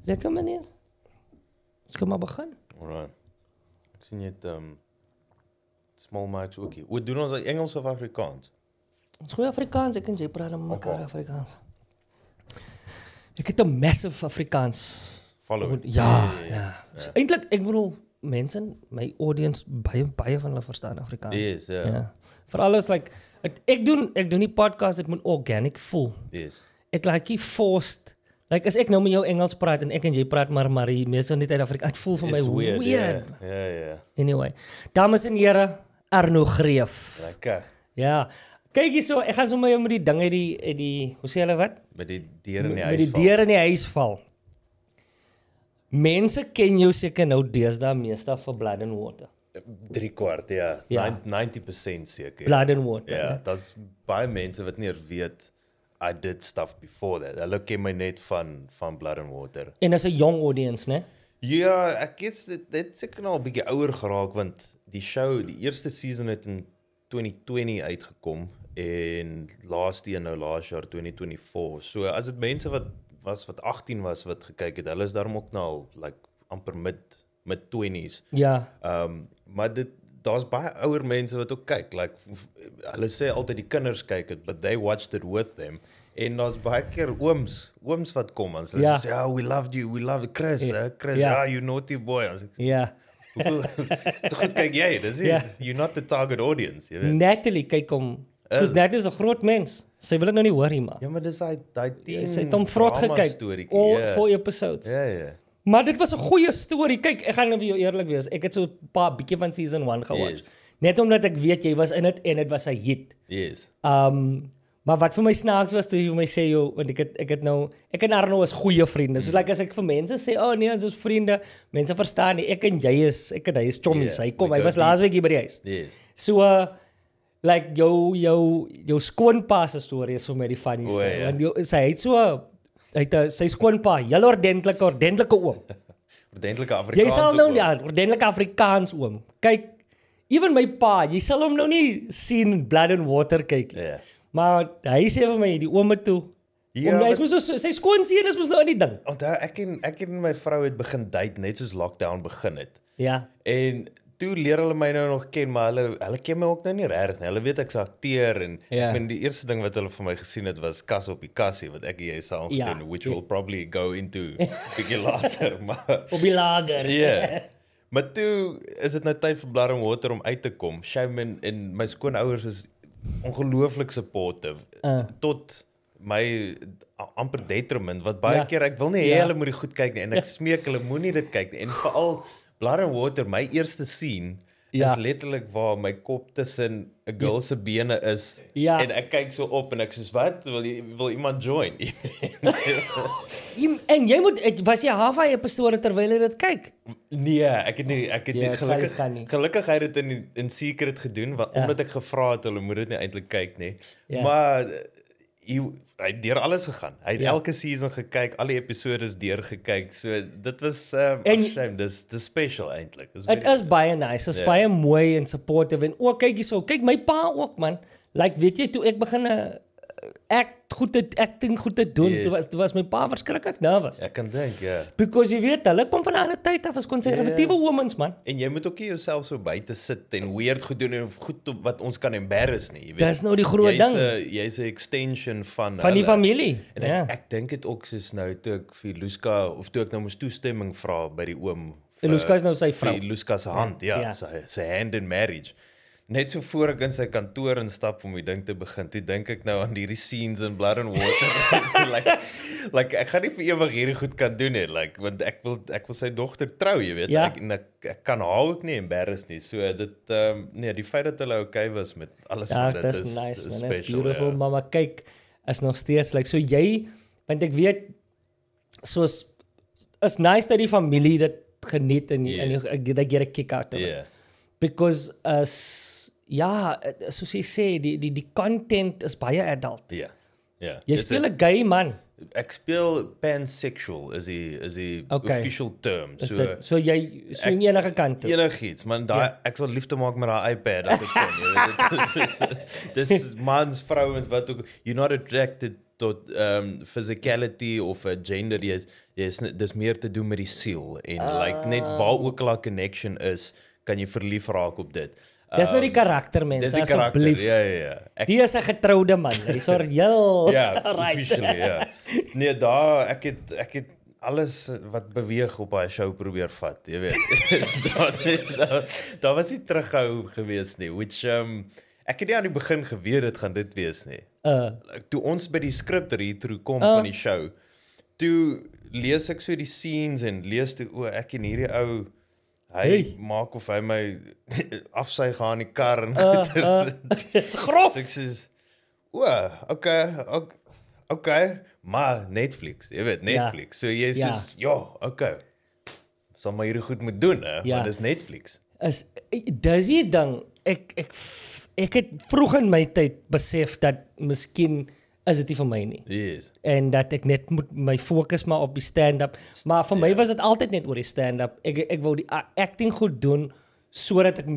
Lekker meneer. Ons kan maar begin. Alright. Ek sien jy het small mics ook hier. Hoe doen ons Engels of Afrikaans? Ons goeie Afrikaans, ek en jy praat met mekaar Afrikaans. Ek het 'n massive Afrikaans. Follow. Ja. So, eintlik, ek bedoel, mense, my audience, baie van hulle verstaan Afrikaans. Yes, ja. Ja. Veral as like, ek doen die podcast, dit moet organic voel. Yes. Ek like nie forced. Like as ek nou met jou Engels praat en ek en jy praat maar die meeste niet uit Afrika. Het voel vir my It's weird. weird. Ja. Anyway, dames en here, Arno Greef. Lekker. Ja. Kyk hierso, ek gaan sommer met die ding uit die hoe sê hulle wat? Met die deur in die huis. Met die deur in die huis val. Mense ken jou seker nou deesdae meeste vir Blood and Water. 3/4, ja. Ja. 90% seker. Blood and Water. Ja, daar's baie mense wat nie weet I did stuff before that. Hulle ken my net van Blood and Water. En as 'n jong audience, né? Ja, ek is dit seker nou 'n bietjie ouer geraak want die eerste season het in 2020 uitgekom en laas jaar 2024. So as dit mense wat 18 was wat gekyk het, hulle is daarom ook nou al like amper mid 20s. Ja. Maar daar's baie ouer mense wat ook kyk. Like hulle sê altyd die kinders kyk dit, but they watched it with them. En daar's baie keer ooms wat kom en hulle sê, "Ja, we loved you. We love Chris, Chris, you naughty boy." Ja. Te goed kyk jy, dis you're not the target audience, jy weet. Natalie kyk hom. Dus Natalie is 'n groot mens. Sy wil dit nou nie hoor nie, man. Ja, maar dis daai 10. Sy het hom vrot gekyk. All 4 episodes. Ja. Maar dit was 'n goeie storie. Kyk, ek gaan nou vir jou eerlik wees. Ek het so 'n paar bietjie van season 1 gewatch. Yes. Net omdat ek weet jy was in dit en dit was 'n hit. Yes. Maar wat vir my snaaks was toe jy my sê jou, want ek en Arno is goeie vriende. So like as ek vir mense sê, "Oh nee, ons is vriende." Mense verstaan nie. Ek en hy is chommies. Hy was laasweek hier by die huis. Yes. So like jou skoonpa se storie is vir my die funnieste. Want sy het sy skoonpa, heel ordentlike oom. Ordentlike Afrikaans. Jy sal nou nie ordentlike Afrikaans oom. Kyk, even my pa, jy sal hom nou nie sien Blood and Water kyk nie. Ja. Maar hy sê vir my die oom toe. Ja, hy is mos so, sy skoonseun is mos nou in die ding. Onthou ek en my vrou het begin date net soos lockdown begin het. Ja. En toe leer hulle my nou nog ken, maar hulle ken my ook nou nie regtig nie. Hulle weet ek's akteur en ek meen die eerste ding wat hulle vir my gesien het was Kas op die Kassie wat ek en jy saam gedoen, which we'll probably go into bietjie later, maar op die lager. Ja. Maar toe is dit nou tyd vir Blood and Water om uit te kom. Shaman en my skoonouers is ongelooflik supportive tot my amper detriment wat baie keer ek wil nie hê hulle moet die goed kyk nie en ek smeek hulle moenie dit kyk nie en veral Blood and Water, my eerste scene is letterlik waar my kop tussen 'n girl se bene is en ek kyk so op en ek sê wat wil iemand join? En jy was jy halfway episode terwyl jy dit kyk? Nee, ek het nie gelukkig het dit in secret gedoen omdat ek gevra het hulle moet dit nie eintlik kyk nie. Maar hy het deur alles gegaan. Hy het elke season gekyk, al die episodes deurgekyk. So dit was dis special eintlik. Dit is baie nice. Dit is baie mooi en supportive en ook kyk hierso, kyk my pa ook man. Like weet jy toe ek begin acting goed te doen, toe was my pa verskriklik nervous. Ek kan dink, ja. Because jy weet, hulle kom van 'n ander tyd af as konservatiewe womens man. En jy moet ook nie jouself so buite sit en weird goed doen en goed wat ons kan embarrass nie, jy weet. Dis nou die groot ding. Jy's 'n extension van die familie. En ek dink dit ook soos nou toe ek vir Luska of toe ek nou moes toestemming vra by die oom. Luska is nou sy vrou. Luska se hand, sy hand in marriage. Net so voor ek in sy kantoor instap om die ding te begin, toe dink ek nou aan hierdie scenes in Blood and Water. like ek gaan nie vir ewig hierdie goed kan doen nie, want ek wil sy dogter trou, jy weet. Ek kan haar ook nie embarrass nie. So dit die feit dat hulle okay was met alles van dit is nice, man. special. That's beautiful, maar kyk, is nog steeds so jy, want ek weet soos is nice dat die familie dit geniet en they get a kick out of it. Because soos jy sê, die content is baie adult. Ja. Jy speel 'n gay man. Ek speel pansexual is die official term. So jy swing enige kant toe. Enigiets, man, ek sal liefde maak met daai iPad as ek kan. Dis mans, vrouens wat ook you're not attracted tot physicality of gender, dis meer te doen met die siel en like net waar ook al 'n connection is, kan jy verlief raak op dit. Dis nou die karakter, mense, Dis die karakter, asseblief. ja. Die is 'n getroude man. Hy's heel Ja, right. officially, ja. Nee, ek het alles wat beweeg op daai show probeer vat, jy weet. daar was nie terughou gewees nie, which ek het nie aan die begin geweet dit gaan dit wees nie. Toe ons by die skrip read-through kom van die show, toe lees ek so die scenes en lees toe, ek en hierdie ou, hy maak of hy my afsuig gaan in die kar en Dis grof. ek sê, okay, maar Netflix, jy weet, Netflix. So jy sê, okay, sal maar hierdie goed moet doen, want dis Netflix. Dis die ding, ek het vroeg in my tyd besef dat miskien is dit nie vir my nie. Yes. En dat ek net moet my fokus maar op die stand-up. Maar vir my was dit altyd net oor die stand-up. Ek wou die acting goed doen sodat ek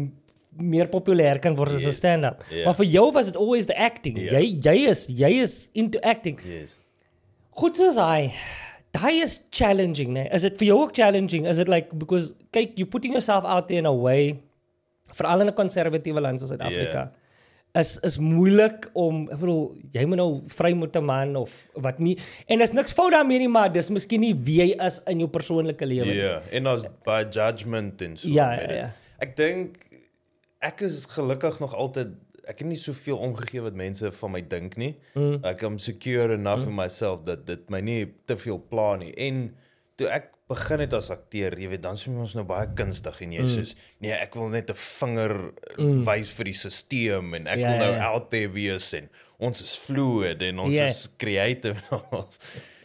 meer populêr kan word as 'n stand-up. Maar vir jou was dit always the acting. Jy is into acting. Yes. Goed soos hy. Daai is challenging, né? Is dit vir jou ook challenging? Is it like, because kyk, you putting yourself out there in a way, veral in 'n konservatiewe land soos Suid-Afrika. Is moeilik om, ek bedoel, jy moet nou vry moet 'n man of wat nie. En is niks fout daarmee nie, maar dis miskien nie wie jy is in jou persoonlike lewe nie. Ja, en as by judgment en so. Ja. Ek dink ek is gelukkig nog altyd, ek het nie soveel omgegee wat mense van my dink nie. Ek am secure enough in myself dat dit my nie te veel pla nie. En toe ek begin het as akteur, jy weet, dan is ons nou baie kunstig en jy soos, nee, ek wil net 'n vinger wys vir die stelsel en ek wil nou out there wees en ons is fluid en ons is creative.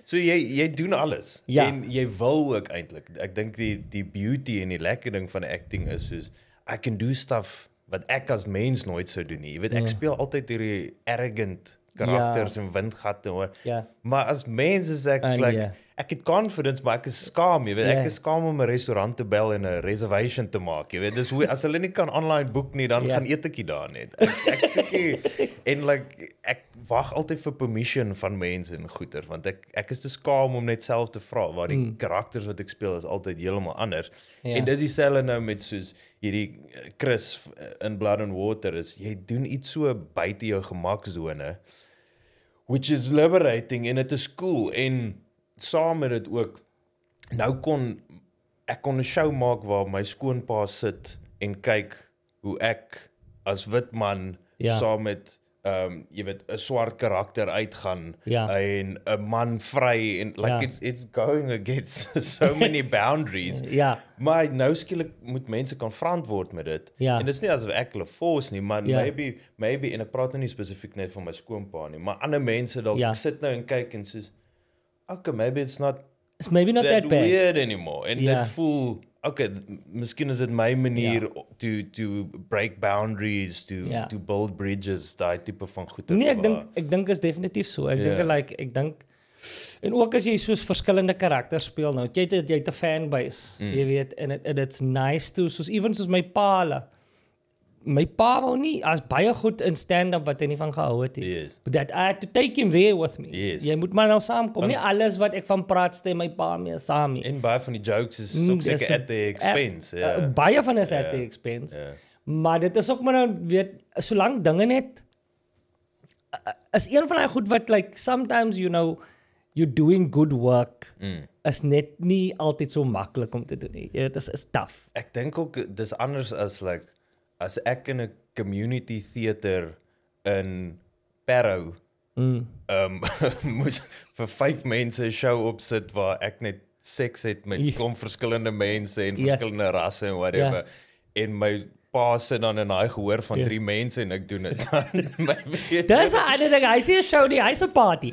So jy doen alles en jy wil ook eintlik. Ek dink die beauty en die lekker ding van acting is soos, I can do stuff wat ek as mens nooit sou doen nie. Jy weet, ek speel altyd hierdie arrogant karakters en windgatte hoor. Maar as mens is ek ek het confidence, maar ek is skaam, jy weet, ek is skaam om 'n restaurant te bel en 'n reservation te maak, jy weet, dis hoe, as hulle nie kan online boek nie, dan gaan eet ek nie daar net. Ek soek nie, en like, ek wag altyd vir permission van mense en goeder, want ek is te skaam om net self te vra, waar die karakters wat ek speel is altyd heeltemal anders. En dis dieselfde nou met soos hierdie Chris in Blood and Water is, jy doen iets so buite jou gemaksone, which is liberating en it is cool, en saam met dit ook, nou ek kon 'n show maak waar my skoonpa sit en kyk hoe ek as wit man saam met jy weet 'n swart karakter uitgaan en 'n man vry en like it's going against so many boundaries. Maar nou skielik moet mense kan verantwoord met dit. En dit is nie asof ek hulle force nie, maar maybe en ek praat nou nie spesifiek net van my skoonpa nie, maar ander mense dalk sit nou en kyk en soos okay, maybe it's not that bad. Weird anymore. En dit voel, okay, miskien is dit my manier to break boundaries, to build bridges, daai tipe van goed. Nee, ek dink is definitief so. Ek dink en ook as jy soos verskillende karakters speel nou, jy het 'n fanbase, jy weet, en it's nice to, soos my pa. My pa wou nie as baie goed in stand-up wat hy nie van gehou het nie. But that I had to take him there with me. Jy moet maar nou saamkom. Nie alles wat ek van praat stem my pa mee saam nie. En baie van die jokes is ook seker at the expense. Baie van is at the expense. Maar dit is ook maar nou, weet, solank dinge net is een van die goed wat like sometimes you're doing good work. Is net nie altyd so maklik om te doen nie. Jy weet, dit is tough. Ek dink ook dis anders as like as ek in 'n community theater in Parow moes vir 5 mense 'n show opsit waar ek net seks het met klomp verskillende mense en verskillende rasse en whatever. En my pa sit dan in daai gehoor van 3 mense en ek doen dit dan. Dis 'n ander ding. Hy sê 'n show nie, hy's 'n party.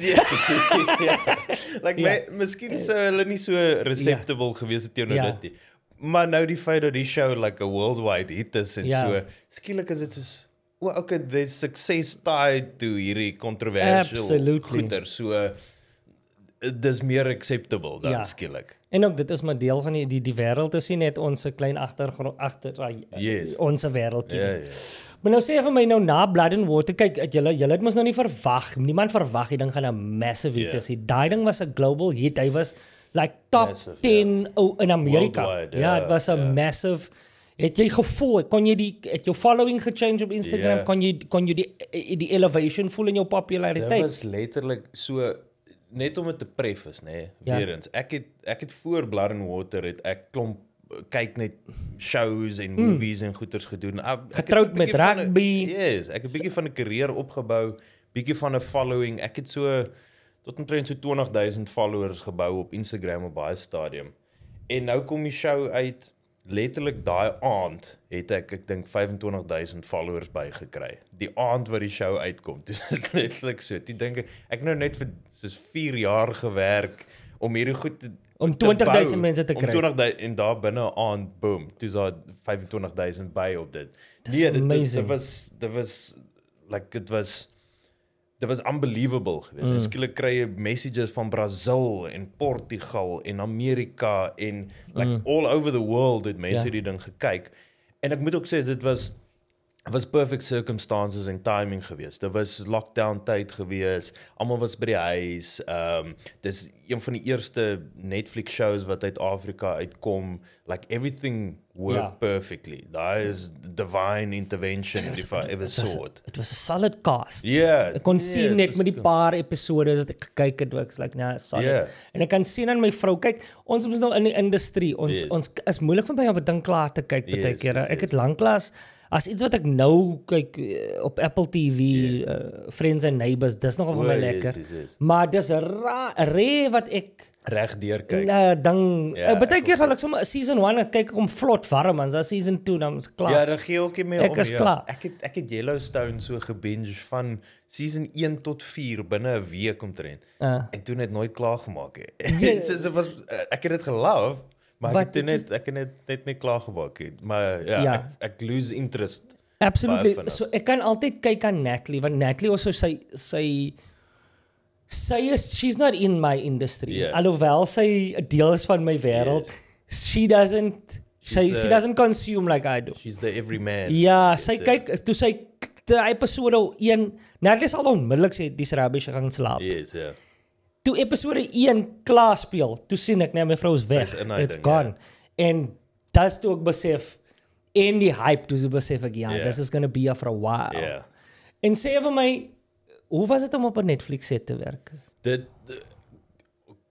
Like miskien sou hulle nie so receptable gewees het teenoor dit nie. Maar nou die feit dat die show like a worldwide hit is en so, skielik is dit soos, okay, there's success tied to hierdie controversial goeder. So, dis meer acceptable dan skielik. En ook dit is maar deel van die wêreld is nie net ons klein agter ons wêreldjie. Ja. Maar nou sê vir my nou na Blood and Water, kyk, julle het mos nou nie verwag, niemand verwag die ding gaan 'n massive hit wees. Die ding was 'n global hit. Hy was like top massive, 10 in Amerika. Worldwide, ja, het was 'n massive. Het jy gevoel, het jou following gechange op Instagram, kon jy die elevation voel in jou populariteit? Dit was letterlik so, net om het te preface, weer eens, ek het voor Blood and Water, ek klomp, kyk net shows en movies en goeders gedoen. Getroud met rugby. Yes, ek het 'n bietjie van 'n carrière opgebou, bietjie van 'n following, ek het so, tot omtrent so 20,000 followers gebou op Instagram op baie stadium. En nou kom die show uit, letterlik daai aand het ek dink 25,000 followers bygekry. Die aand wat die show uitkom. Dis letterlik so. Toe dink ek nou net vir soos 4 jaar gewerk om hierdie goed te om 20,000 mense te kry. Om 20,000 en daar binne 'n aand boom, dis daar 25,000 by op dit. Dit was unbelievable geweest. Skielik kry jy messages van Brazil en Portugal en Amerika en like all over the world het mense die ding gekyk. En ek moet ook sê dit was perfect circumstances en timing geweest. Dit was lockdown tyd geweest. Almal was by die huis. Dis een van die eerste Netflix shows wat uit Afrika uitkom. Like everything worked perfectly. Daar is divine intervention if I ever saw it. It was a solid cast. Yeah. Ek kon sien net met die paar episodes wat ek gekyk het, ek's like, nah, solid. Yeah. En ek kan sien aan my vrou, kyk, ons is nou in die industrie. Ons is moeilik vir my om 'n ding klaar te kyk baie kere. Ek het lanklaas as iets wat ek nou kyk op Apple TV, Friends and Neighbors, dis nogal vir my lekker. Maar dis 'n rare wat ek reg deur kyk. Dan baie keer sal ek sommer season 1 kyk om vlot warm, en dan season 2 dan is klaar. Ja, dan gee ook nie meer ek is klaar. Ek het Yellowstone so gebinge van season 1 tot 4 binne 'n week omtrent. En toe net nooit klaar gemaak het. Ek het dit gelove. Maar ek het net klaar gemaak het. Maar ek lose interest. Absolutely. So ek kan altyd kyk aan Natalie, want Natalie also she's not in my industry. Alhoewel sy 'n deel is van my wêreld, she doesn't consume like I do. She's the everyman. Ja, sy kyk toe sy episode 1, Natalie sal onmiddellik sê dis rubbish, gaan slaap. Yes, Toe episode 1 klaar speel, toe sien ek my vrou is weg. It's gone. En dis toe ek besef, en die hype, toe besef ek, this is gonna be here for a while. En sê vir my, hoe was dit om op 'n Netflix set te werk?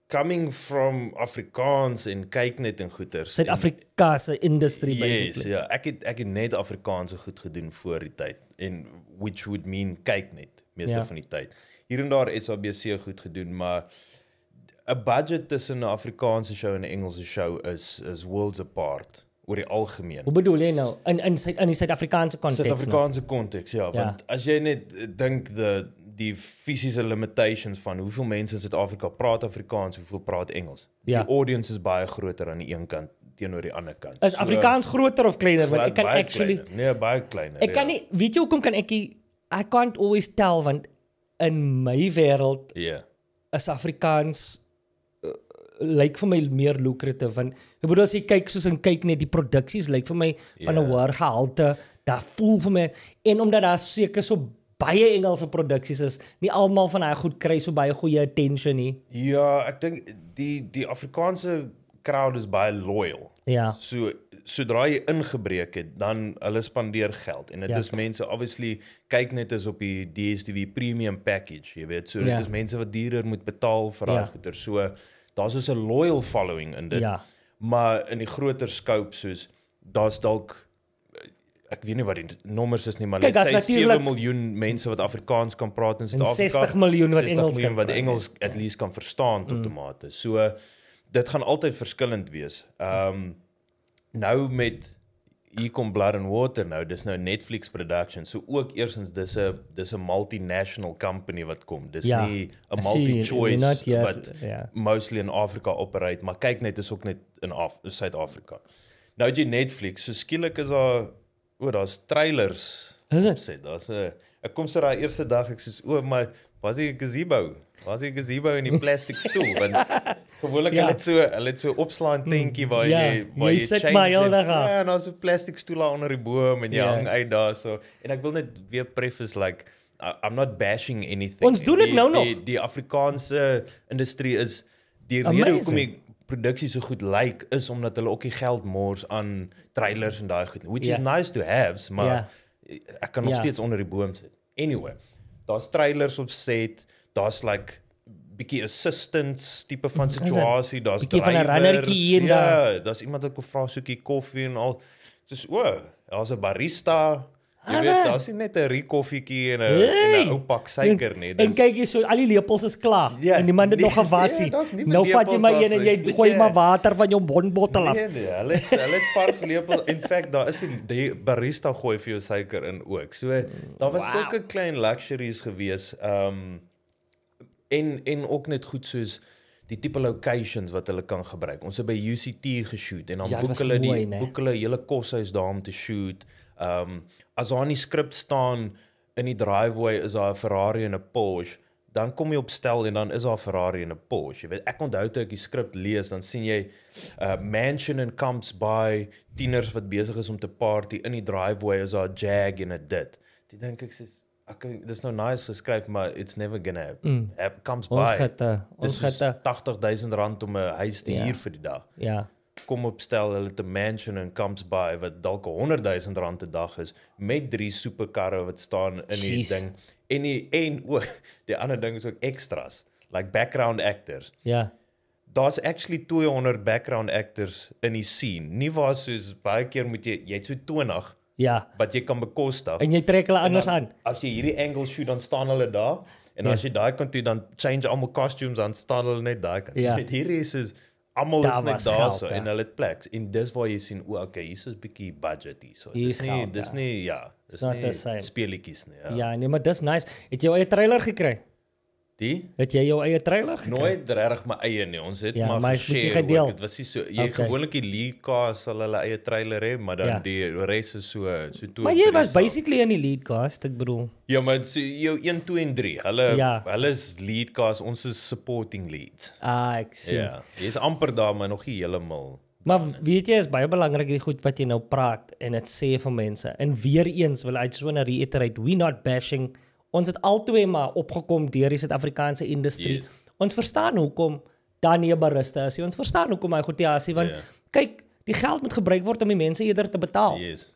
Coming from Afrikaans en kyk net en goeters. Suid-Afrikaanse industry basically. Yes, ek het net Afrikaanse goed gedoen voor die tyd. En which would mean kyk net, meeste van die tyd. Hier en daar SABC goed gedoen, maar 'n budget tussen 'n Afrikaanse show en 'n Engelse show is worlds apart oor die algemeen. Hoe bedoel jy nou in die Suid-Afrikaanse konteks? Suid-Afrikaanse konteks, want as jy net dink die fisiese limitations van hoeveel mense in Suid-Afrika praat Afrikaans, hoeveel praat Engels. Die audience is baie groter aan die een kant teenoor die ander kant. Is Afrikaans groter of kleiner? Want ek kan actually baie kleiner. Ek kan nie, weet jy hoekom kan I can't always tell, want in my wêreld is Afrikaans lyk vir my meer lucrative, want ek bedoel as jy kyk soos en kyk net die produksies lyk vir my van 'n hoër gehalte, daar voel vir my, en omdat daar seker so baie Engelse produksies is, nie almal van daai goed kry so baie goeie attention nie. Ja, ek dink die Afrikaanse crowd is baie loyal. So sodra jy ingebreek het, dan hulle spandeer geld. En dit is mense, obviously, kyk net as op die DStv premium package, jy weet, so dit is mense wat duurder moet betaal vir daai goeder. So daar's so 'n loyal following in dit. Maar in die groter scope, soos daar's dalk, ek weet nie wat die nommers is nie, maar let's say 7 miljoen mense wat Afrikaans kan praat in Suid-Afrika. 60 miljoen wat Engels kan wat Engels at least kan verstaan tot 'n mate. So dit gaan altyd verskillend wees. Nou met hier kom Blood and Water nou, dis nou Netflix production. So ook eerstens dis 'n multinational company wat kom. Dis nie 'n multi-choice wat mostly in Afrika operate, maar kyk net is ook net in Suid-Afrika. Nou jy Netflix, so skielik is daar's trailers. Is dit? Ek kom so daai eerste dag, ek sê maar was die gazebo? Waar is die gazebo en die plastic stoel? Want gewoonlik hulle het so opslaan tentjie waar jy sit maar heel dag aan. Ja, en daar's 'n plastic stoel onder die boom en jy hang uit daar so. En ek wil net weer preface like I'm not bashing anything. Ons doen dit nou nog. Die Afrikaanse industrie is die rede hoekom die produksie so goed lyk is omdat hulle ook die geld mors aan trailers en daai goed. Which is nice to have, maar ek kan nog steeds onder die boom sit. Anyway, daar's trailers op set, daar's like bietjie assistants tipe van situasie, daar's bietjie van 'n runnertjie hier en daar. Daar's iemand wat kom vra soekie koffie en al. Soos daar's 'n barista. Jy weet, daar's nie net 'n riekoffietjie en 'n ou pak suiker nie. En kyk jy so, al die lepels is klaar en niemand het nog gewas nie. Nou vat jy maar een en jy gooi maar water van jou bondbottel af. Nee, hulle het vars lepels. In fact, daar is die barista gooi vir jou suiker in ook. So daar was sulke klein luxuries gewees. En ook net goed soos die tipe locations wat hulle kan gebruik. Ons het by UCT geshoot en dan boek hulle hele koshuis daar om te shoot. As daar in die skrip staan in die driveway is daar 'n Ferrari en 'n Porsche, dan kom jy op stel en dan is daar 'n Ferrari en 'n Porsche. Jy weet, ek onthou toe ek die skrip lees, dan sien jy mansion en comes by tieners wat besig is om te party in die driveway is daar 'n Jag en 'n dit. Dit dink ek sê dis nou nice geskryf, maar it's never gonna happen. Comes by. Ons het R80,000 om 'n huis te huur vir die dag. Ja. Kom opstel, hulle het 'n mansion en comes by wat dalk R100,000 'n dag is met 3 superkarre wat staan in die ding. En die ander ding is ook extras, like background actors. Ja. Daar's actually 200 background actors in die scene. Nie waar soos baie keer moet jy het so 20 wat jy kan bekostig. En jy trek hulle anders aan. As jy hierdie angle shoot, dan staan hulle daar. En as jy daai kant toe, dan change almal costumes, dan staan hulle net daai kant. Ja. Hierdie is almal is net daar so en hulle het plek. En dis waar jy sien, okay, hier is 'n bietjie budget hier so. Dis nie speletjies nie. Ja, nee, maar dis nice. Het jy jou eie trailer gekry? Het jy jou eie trailer gekry? Nooit regtig my eie nie. Ons het maar share. Dit was nie so gewoonlik die lead cast sal hulle eie trailer hê, maar dan die res is so toe. Maar jy was basically in die lead cast, ek bedoel. Ja, maar so jou 1, 2 en 3. Hulle is lead cast, ons is supporting lead. Ek sien. Ja, jy is amper daar, maar nog nie heeltemal. Maar weet jy, is baie belangrik die goed wat jy nou praat en dit sê vir mense. En weer eens wil I just want to reiterate, we not bashing. Ons het altyd maar opgekom deur die Suid-Afrikaanse industrie. Yes. Ons verstaan hoekom daar nie 'n barista is. Ons verstaan hoekom hy goedjie, want kyk, die geld moet gebruik word om die mense eerder te betaal. Yes,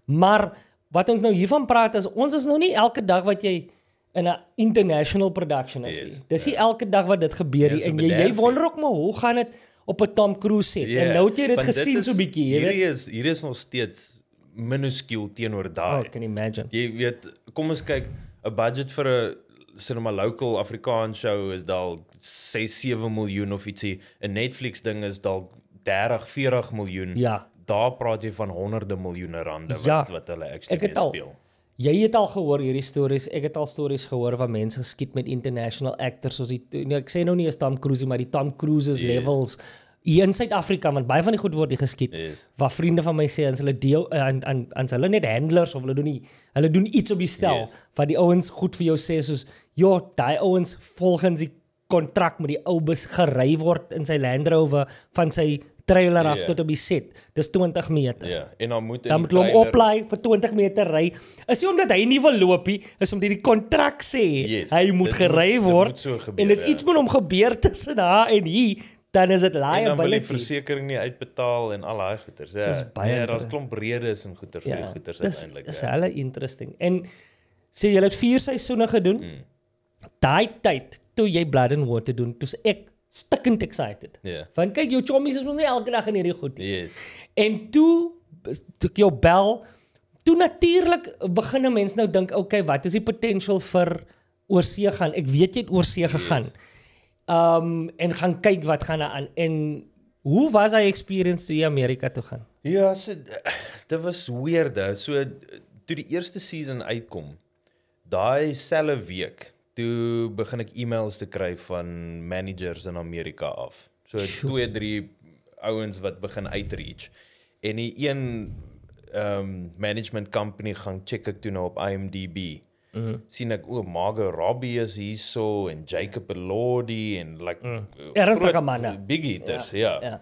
Maar wat ons nou hiervan praat is, ons is nou nie elke dag wat jy in 'n international production is. Yes, dis nie elke dag wat dit gebeur nie. En jy wonder ook maar hoe gaan dit op 'n Tom Cruise set? En nou het jy dit gesien so bietjie, jy weet. Hier is nog steeds minuscule teenoor daai. I can imagine. Jy weet, kom ons kyk, 'n budget vir 'n cinema local Afrikaans show is dalk 6-7 miljoen of ietsie. 'n Netflix ding is dalk 30-40 miljoen. Ja. Daar praat jy van honderde miljoene rande wat hulle actually speel. Jy het al gehoor hierdie stories. Ek het al stories gehoor van mense geskiet met international actors soos ek sê nou nie is Tom Cruise, maar die Tom Cruises levels hier in Suid-Afrika, want baie van die goed word hier geskiet. Waar vriende van my sê, as hulle deel aan hulle net handlers of hulle doen iets op die stel, wat die ouens goed vir jou sê soos, daai ouens volgens die kontrak met die ou bus gery word in sy Land Rover van sy trailer af tot op die set. Dis 20 meter. Ja, en dan moet hulle hom oplaai vir 20 meter ry. Is nie omdat hy nie wil loop nie, is omdat die kontrak sê hy moet gery word. En dis iets met hom gebeur tussen daar en hier. Dan is dit liability. En dan wil die versekering nie uitbetaal en al daai goeters. Ja, daar's klomp redes en goeters vir die goeters uiteindelik. Dis hele interesting. En sê jy het 4 seisoene gedoen. Daai tyd toe jy Blood and Water doen, toe's ek stikkend excited. Want kyk, jou chommies is mos nie elke dag in hierdie goed nie. En toe ek jou bel, toe natuurlik begin mense nou dink, okay, wat is die potential vir oorsee gaan? Ek weet jy het oorsee gegaan. En gaan kyk wat gaan daar aan. En hoe was hy experience toe jy Amerika toe gaan? Ja, dit was weird. So toe die eerste season uitkom, daai selfe week, toe begin ek e-mails te kry van managers in Amerika af. So 2-3 ouens wat begin uitreach. En die een management company gaan check ek toe nou op IMDb. sien ek Margot Robbie is hierso en Jacob Elordi en like Ernstige manne. big hitters, ja.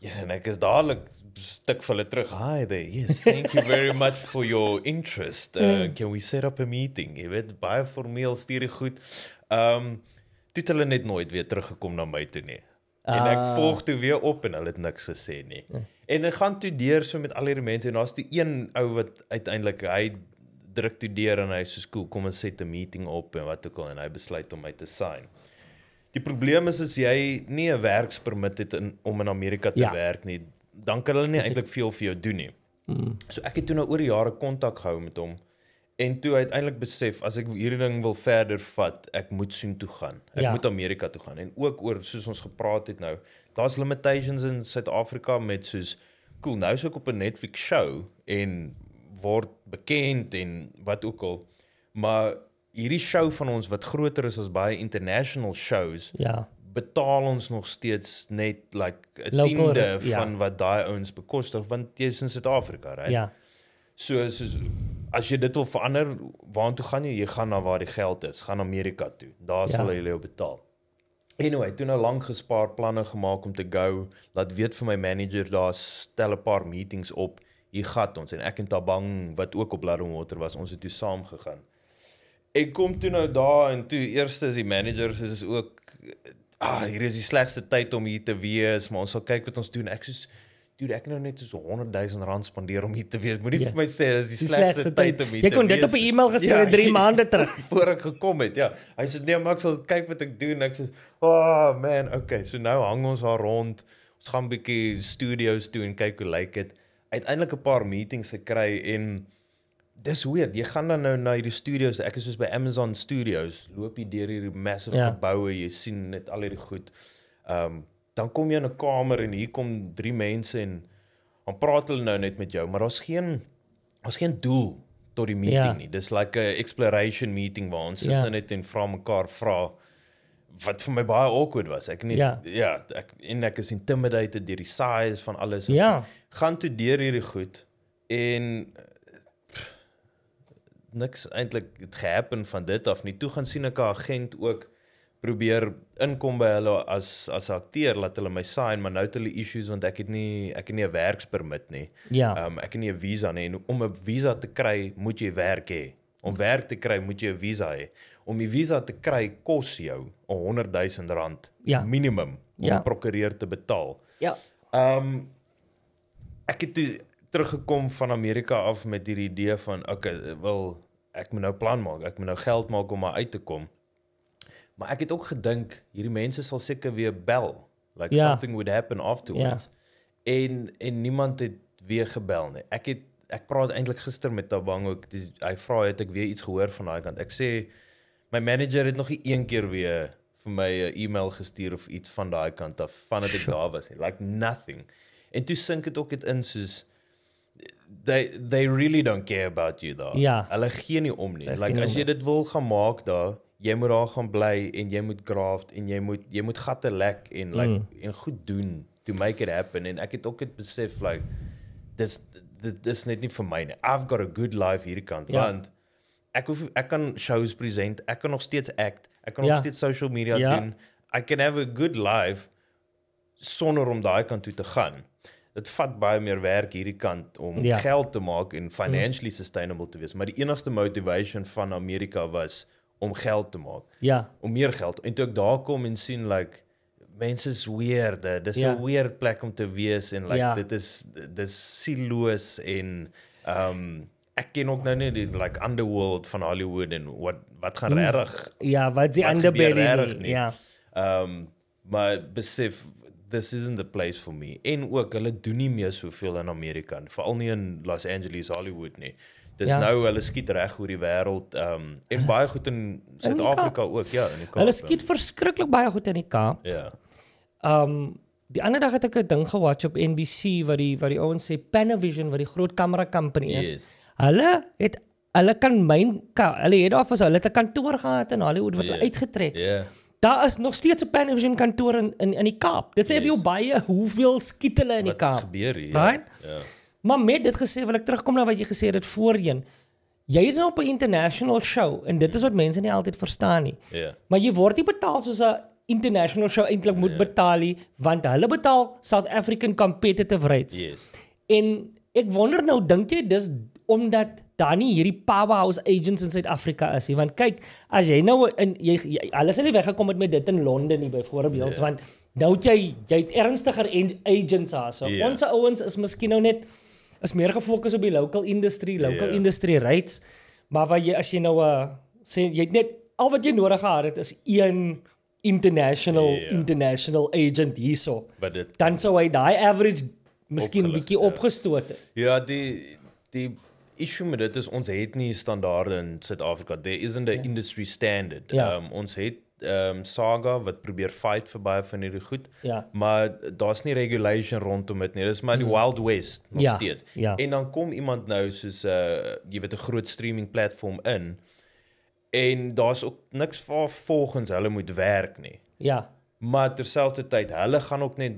Ja, en ek is dadelik stuk vir hulle terug. Hi there, yes, thank you very much for your interest. Can we set up a meeting? Jy weet, baie formeel stuur die goed. Toe het hulle net nooit weer teruggekom na my toe nie. En ek volg toe weer op en hulle het niks gesê nie. En ek gaan toe deur so met al hierdie mense en daar's die een ou wat uiteindelik, hy druk toe deur en hy sê soos cool, kom ons set 'n meeting op en wat ook al en hy besluit om my te sign. Die probleem is as jy nie 'n werkspermit het om in Amerika te werk nie, dan kan hulle nie eintlik veel vir jou doen nie. So ek het toe nou oor die jare kontak gehou met hom en toe uiteindelik besef as ek hierdie ding wil verder vat, ek moet soen toe gaan. Ek moet Amerika toe gaan en ook oor soos ons gepraat het nou, daar's limitations in Suid-Afrika met soos cool, nou is ek op 'n Netflix show en word bekend en wat ook al, maar hierdie show van ons wat groter is as baie international shows, betaal ons nog steeds net like 'n tiende van wat daai ouens bekostig, want jy is in Suid-Afrika, right? Ja. So as jy dit wil verander, waartoe gaan jy? Jy gaan na waar die geld is, gaan Amerika toe. Daar sal hulle jou betaal. Anyway, toe nou lank gespaar, planne gemaak om te go, laat weet vir my manager, daar stel 'n paar meetings op, hier gat ons, en ek en Tabang, wat ook op Blood and Water was, ons het toe saam gegaan. Ek kom toe nou daar, en toe eerste is die managers, is ook, hier is die slegste tyd om hier te wees, maar ons sal kyk wat ons doen, ek soos, dude, ek nou net soos R100,000 spandeer om hier te wees, moet nie vir my sê, dis die slegste tyd om hier te wees. Jy kon dit op 'n e-mail gesê 3 maande terug. Voor ek gekom het, hy sê, nee, maar ek sal kyk wat ek doen, ek sê, oh man, okay, so nou hang ons daar rond, ons gaan 'n bietjie studios toe en kyk hoe lyk dit, uiteindelik 'n paar meetings gekry en dis weird, jy gaan dan nou na hierdie studios, ek is soos by Amazon Studios, loop jy deur hierdie massive geboue, jy sien net al hierdie goed, dan kom jy in 'n kamer en hier kom 3 mense en dan praat hulle nou net met jou, maar daar's geen doel tot die meeting nie, dis like 'n exploration meeting waar ons sit net en vra mekaar vra, wat vir my baie awkward was, ek is intimidated deur die size van alles, gaan toe deur hierdie goed, en niks eintlik het gehappen van dit af nie, toe gaan sien ek 'n agent ook, probeer inkom by hulle as 'n akteur, laat hulle my sign, maar nou het hulle issues, want ek het nie 'n werkspermit nie, ek het nie 'n visa nie, en om 'n visa te kry, moet jy werk hê, om werk te kry, moet jy 'n visa hê, om die visa te kry, kos jou R100,000 minimum, om 'n prokureur te betaal. Ek het toe teruggekom van Amerika af met hierdie idee van, okay, ek moet nou plan maak, ek moet nou geld maak om maar uit te kom. Maar ek het ook gedink, hierdie mense sal seker weer bel, like something would happen afterwards. En niemand het weer gebel nie. Ek praat eintlik gister met Tabang ook, hy vra, het ek weer iets gehoor van daai kant. Ek sê, my manager het nog nie een keer weer vir my 'n e-mail gestuur of iets van daai kant af, van dat ek daar was nie, like nothing. En toe sink het ook het in soos, they really don't care about you daar. Hulle gee nie om nie. Like as jy dit wil gaan maak daar, jy moet daar gaan bly en jy moet graft en jy moet gatte lek en en goed doen to make it happen. En ek het ook het besef like dit is net nie vir my nie. I've got a good life hierdie kant, want ek kan shows present, ek kan nog steeds act, ek kan nog steeds social media doen. I can have a good life sonder om daai kant toe te gaan. Dit vat baie meer werk hierdie kant om geld te maak en financially sustainable te wees. Maar die enigste motivation van Amerika was om geld te maak. Om meer geld. En toe ek daar kom en sien, like, mense is weird. Dit is 'n weird plek om te wees en like, dit is sieloos en ek ken ook nou nie die like underworld van Hollywood en wat gaan regtig. Wat is die underbelly nie. Maar besef, this isn't the place for me. En ook, hulle doen nie meer soveel in Amerika, veral nie in Los Angeles, Hollywood nie. Dis nou, hulle skiet reg oor die wêreld, en baie goed in Suid-Afrika ook, in die Kaap. Hulle skiet verskriklik baie goed in die Kaap. Die ander dag het ek 'n ding gewatch op NBC, wat die ouens sê, Panavision, wat die groot kamera company is. Hulle het hulle het 'n kantoor gehad in Hollywood, wat hulle uitgetrek. Daar is nog steeds 'n Panavision kantoor in die Kaap. Dit sê jy baie, hoeveel skiet hulle in die Kaap. Wat gebeur hier, right? Maar met dit gesê, wil ek terugkom na wat jy gesê het voorheen. jy is nou op 'n international show en dit is wat mense nie altyd verstaan nie. Maar jy word nie betaal soos 'n international show eintlik moet betaal nie, want hulle betaal South African competitive rates. En ek wonder nou, dink jy dis omdat daar nie hierdie powerhouse agents in Suid-Afrika is nie, want kyk, as jy nou hulle sal nie weggekom met dit in Londen nie byvoorbeeld, want nou het jy het ernstiger agents daar. So ons ouens is miskien nou net is meer gefokus op die local industry rates, maar as jy nou sê jy het net al wat jy nodig gehad het is een international agent hierso. Dan sou hy daai average miskien 'n bietjie opgestoot het. Ja, die issue met dit is ons het nie standaarde in Suid-Afrika. There isn't an industry standard. Ons het Saga wat probeer fight vir baie van hierdie goed, maar daar's nie regulation rondom dit nie. Dis maar die Wild West nog steeds. En dan kom iemand nou soos jy weet 'n groot streaming platform in en daar's ook niks volgens hulle moet werk nie. Maar terselfdertyd hulle gaan ook net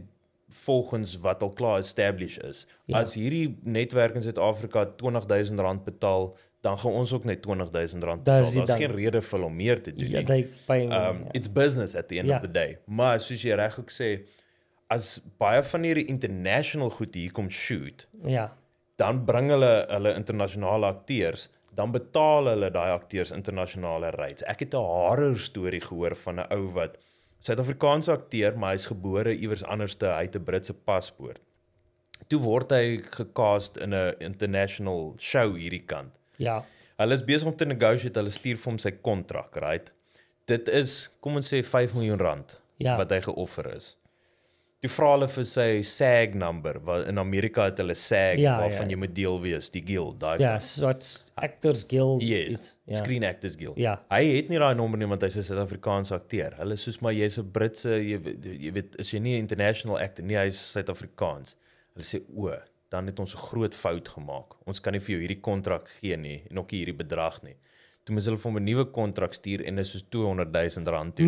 volgens wat al klaar established is. As hierdie netwerk in Suid-Afrika R20,000 betaal, dan gaan ons ook net R20,000 betaal. Daar's geen rede vir om meer te doen nie. It's business at the end of the day. Maar soos jy reg ook sê, as baie van hierdie international goed hier kom shoot, dan bring hulle internasionale akteurs, dan betaal hulle daai akteurs internasionale rates. Ek het 'n horror storie gehoor van 'n ou wat Suid-Afrikaanse akteur, maar hy's gebore iewers anderste, hy het 'n Britse paspoort. Toe word hy gecast in 'n international show hierdie kant. Hulle is besig om te negotiate, hulle stuur vir hom sy kontrak, right? Dit is, kom ons sê R5 miljoen wat hy geoffer is. Toe vra hulle vir sy SAG number, wat in Amerika het hulle SAG waarvan jy moet deel wees, die guild, daai. So it's Actors Guild. Screen Actors Guild. Hy het nie daai nommer nie want hy's 'n Suid-Afrikaanse akteur. Hulle is soos maar jy's 'n Britse, jy weet, is jy nie 'n international actor nie, hy's Suid-Afrikaans. Hulle sê dan het ons 'n groot fout gemaak. Ons kan nie vir jou hierdie kontrak gee nie en ook hierdie bedrag nie. Toe moes hulle vir hom 'n nuwe kontrak stuur en dit is soos R200,000 toe.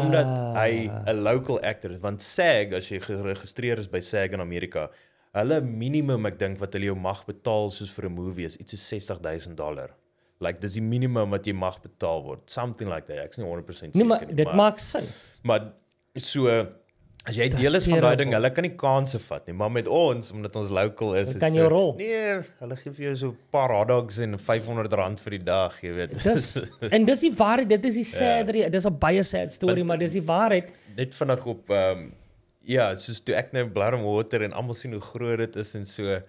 Omdat hy 'n local actor is, want SAG, as jy geregistreer is by SAG in Amerika, hulle minimum, ek dink wat hulle jou mag betaal soos vir 'n movie is iets soos $60,000. Like dis die minimum wat jy mag betaal word. Something like that. Ek's nie 100% seker nie. Maar dit maak sin. Maar so as jy deel is van daai ding, hulle kan nie kansse vat nie, maar met ons, omdat ons local is, kan jy rol. Nee, hulle gee vir jou so 'n paar hotdogs en R500 vir die dag, jy weet. En dis die waarheid, dit is die sad, dis 'n baie sad story, maar dis die waarheid. Net vinnig op soos toe ek nou Blood and Water en almal sien hoe groot dit is en so,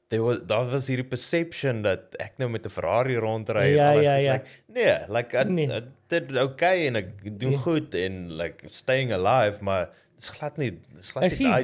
daar was hierdie perception dat ek nou met 'n Ferrari rondry en ek did okay en ek doen goed en like staying alive, maar dis glad nie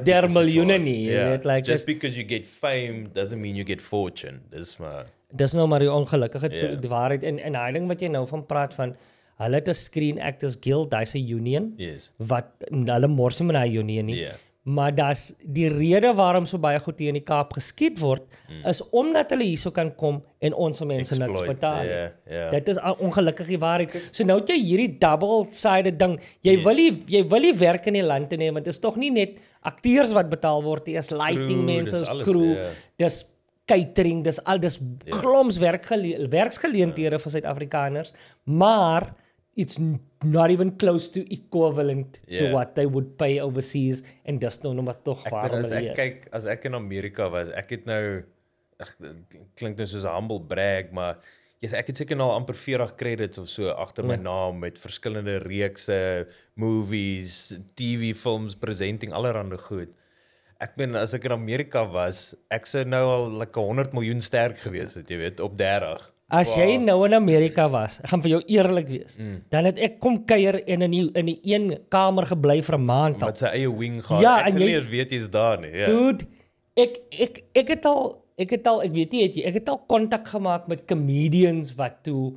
der miljoene nie, jy weet, like just because you get fame doesn't mean you get fortune. Dis nou maar die ongelukkige waarheid en hy ding wat jy nou van praat van hulle het 'n Screen Actors Guild, hy's 'n union wat hulle mors nie met daai union nie. Maar dis die rede waarom so baie goed hier in die Kaap geskied word is omdat hulle hierso kan kom en ons mense niks betaal. Dit is ongelukkig waarheid. So nou het jy hierdie double-sided ding. Jy wil nie werk in die land neem, want dit is tog nie net akteurs wat betaal word, dit is lighting mense, is crew, dis catering, dis kloms werksgeleenthede vir Suid-Afrikaners, maar it's not even close to equivalent to what they would pay overseas, en dis nou maar tog waarom as ek in Amerika was, ek het nou, klink nou soos 'n humble brag, maar ek het seker al amper 40 credits of so agter my naam met verskillende reekse, movies, TV films, presenting, allerhande goed. Ek meen, as ek in Amerika was, ek sou nou al like 100 miljoen sterk gewees het, jy weet, op 30. As jy nou in Amerika was, ek gaan vir jou eerlik wees, dan het ek kom kuier en in die een kamer gebly vir 'n maand. Wat sy eie wing gehad, ek sal nie eens weet jy's daar nie. Dude, ek het al kontak gemaak met comedians wat toe,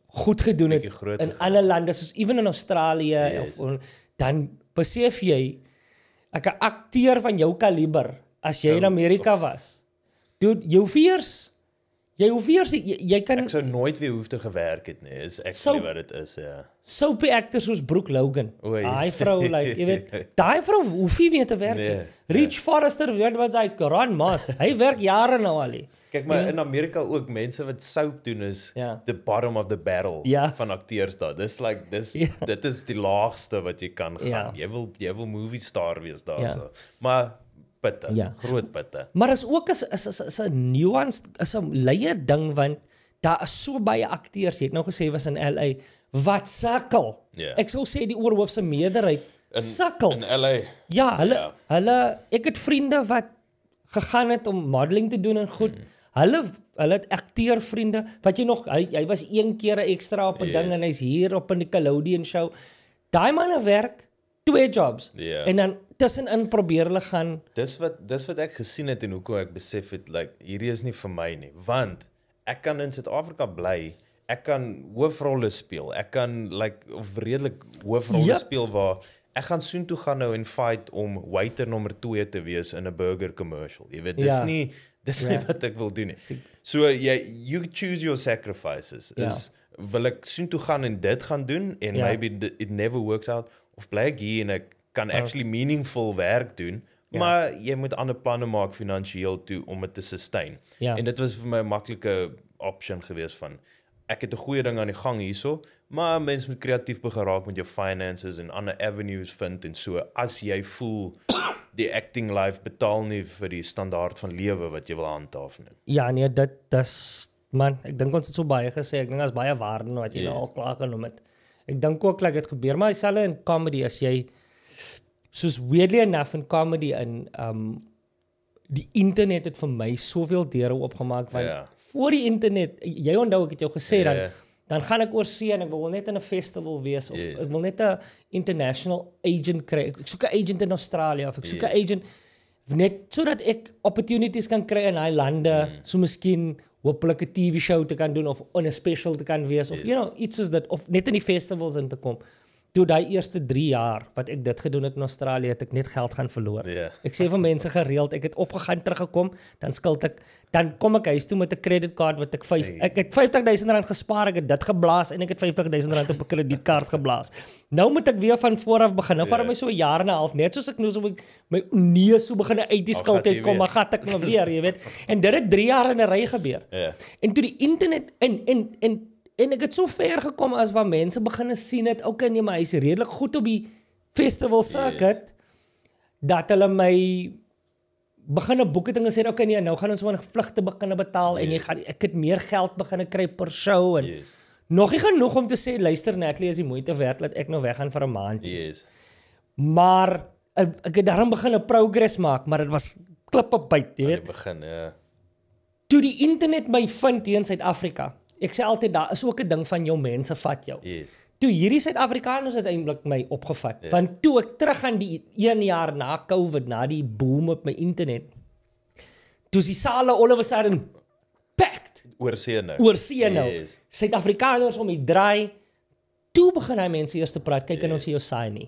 goed gedoen het in ander lande, soos even in Australië, dan besef jy, ek 'n akteur van jou kaliber, as jy in Amerika was, dude, jy kan... Ek sou nooit weer hoef te gewerk het nie, is actually wat dit is, Soapy actors soos Brooke Logan, daai vrou, jy weet, daai vrou hoef nie weer te werk nie. Rich Forrester, weet wat hy, Ron Moss, hy werk jare nou al. Kyk maar in Amerika ook mense wat soap doen is the bottom of the barrel van akteurs daar. Dis like dit is die laagste wat jy kan gaan. Jy wil movie star wees daar so. Maar pitte, groot pitte. Maar is ook is 'n nuance, is 'n leie ding want daar is so baie akteurs, jy het nou gesê was in LA wat sukkel. Ek sou sê die oorhoofse meerderheid sukkel. In LA. Ja, hulle ek het vriende wat gegaan het om modeling te doen en goed. Hulle het akteurvriende wat jy nog hy was een keer 'n ekstra op 'n ding en hy's hier op 'n Nickelodeon show. Daai manne werk 2 jobs. En dan tussenin probeer hulle gaan. Dis wat ek gesien het en hoekom ek besef het like hierdie is nie vir my nie, want ek kan in Suid-Afrika bly. Ek kan hoofrolle speel. Ek kan of redelik hoofrolle speel waar ek gaan soontoe gaan nou en fight om waiter nommer 2 te wees in 'n burger commercial. Jy weet, dis nie wat ek wil doen nie. So you choose your sacrifices. Wil ek soontoe gaan en dit gaan doen en maybe it never works out of bly ek hier en ek kan actually meaningful werk doen. Maar jy moet ander planne maak finansiëel toe om dit te sustain. En dit was vir my 'n maklike option gewees van ek het 'n goeie ding aan die gang hierso, maar mens moet kreatief begin raak met jou finances en ander avenues vind en so as jy voel die acting life betaal nie vir die standaard van lewe wat jy wil handhaaf nie. Ja, nee, dis man, ek dink ons het so baie gesê, ek dink daar's baie waarde wat jy nou al klaar genoem het. Ek dink ook dit gebeur maar dieselfde in comedy as jy soos weirdly enough in comedy in die internet het vir my soveel deure oopgemaak want voor die internet, jy onthou ek het jou gesê dan gaan ek oor see en ek wil net in 'n festival wees of ek wil net 'n international agent kry. Ek soek 'n agent in Australië of ek soek 'n agent net sodat ek opportunities kan kry in daai lande, so miskien hopelik 'n TV show te kan doen of on 'n special te kan wees of iets soos dit of net in die festivals in te kom. Toe daai eerste 3 jaar wat ek dit gedoen het in Australië, het ek net geld gaan verloor. Ek sê vir mense gereeld, ek het opgegaan teruggekom, dan kom ek huis toe met 'n creditcard wat ek het R50,000 gespaar, ek het dit geblaas en ek het R50,000 op 'n kredietkaart geblaas. Nou moet ek weer van voor af begin. Nou vat my so 'n jaar en 'n half, net soos ek nou so my neus so begin uit die skuld het kom, maar gat ek nou weer, jy weet. En dit het 3 jaar in 'n ry gebeur. En toe die internet en ek het so ver gekom as waar mense begin sien het, okay nee, maar hy's redelik goed op die festival circuit, dat hulle my begin boek het en gesê, okay nee, nou gaan ons maar vlugte begin betaal en ek het meer geld begin kry per show en nog nie genoeg om te sê, luister Natalie, is die moeite werd dat ek nou weggaan vir 'n maand. Maar ek het daarom begin 'n progress maak, maar dit was klip op byt, jy weet. Toe die internet my vind hier in Suid-Afrika. Ek sê altyd, daar is ook 'n ding van jou mense vat jou. Toe hierdie Suid-Afrikaners uiteindelik my opgevat, want toe ek terug gaan die 1 jaar na COVID, na die boom op my internet, toe is die sale all of a sudden packed. Oorsee nou. Suid-Afrikaners om die draai, toe begin hy mense eers te praat, kyk en ons sê jou saai nie.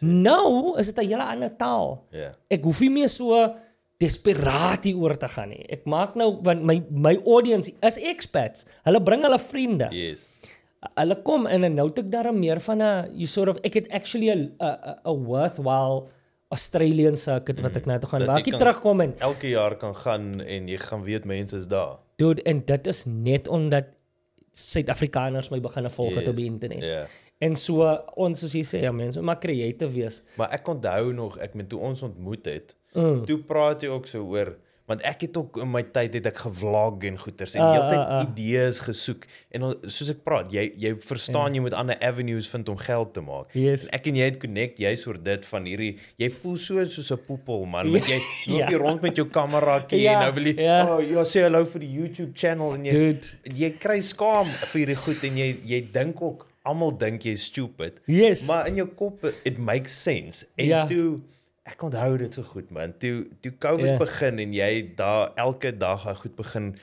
Nou is dit 'n hele ander taal. Ek hoef nie meer so desperaat oor te gaan nie. Ek maak nou, want my audience is expats. Hulle bring hulle vriende. Hulle kom in en nou het ek daar meer van 'n, ek het actually a worthwhile Australian circuit wat ek nou toe gaan, waar ek terugkom en elke jaar kan gaan en jy gaan weet mense is daar. Dude, en dit is net omdat Suid-Afrikaners my begin volg het op die internet. En so, ons soos jy sê, mense moet maar creative wees. Maar ek onthou nog, toe ons ontmoet het, toe praat jy ook so oor, want ek het ook in my tyd het ek gevlog en goeters, en heeltyd idees gesoek, en soos ek praat, jy verstaan, jy moet ander avenues vind om geld te maak. En ek en jy het connect, juist oor dit van hierdie, jy voel soos 'n poepel, man, want jy loop hier rond met jou kamerakie, en nou wil jy, sê hallo vir die YouTube channel, en jy kry skaam vir hierdie goed, en jy dink ook, almal dink jy is stupid, maar in jou kop, it makes sense, en toe, ek onthou dit so goed, man, toe COVID begin, en jy daar elke dag goed begin,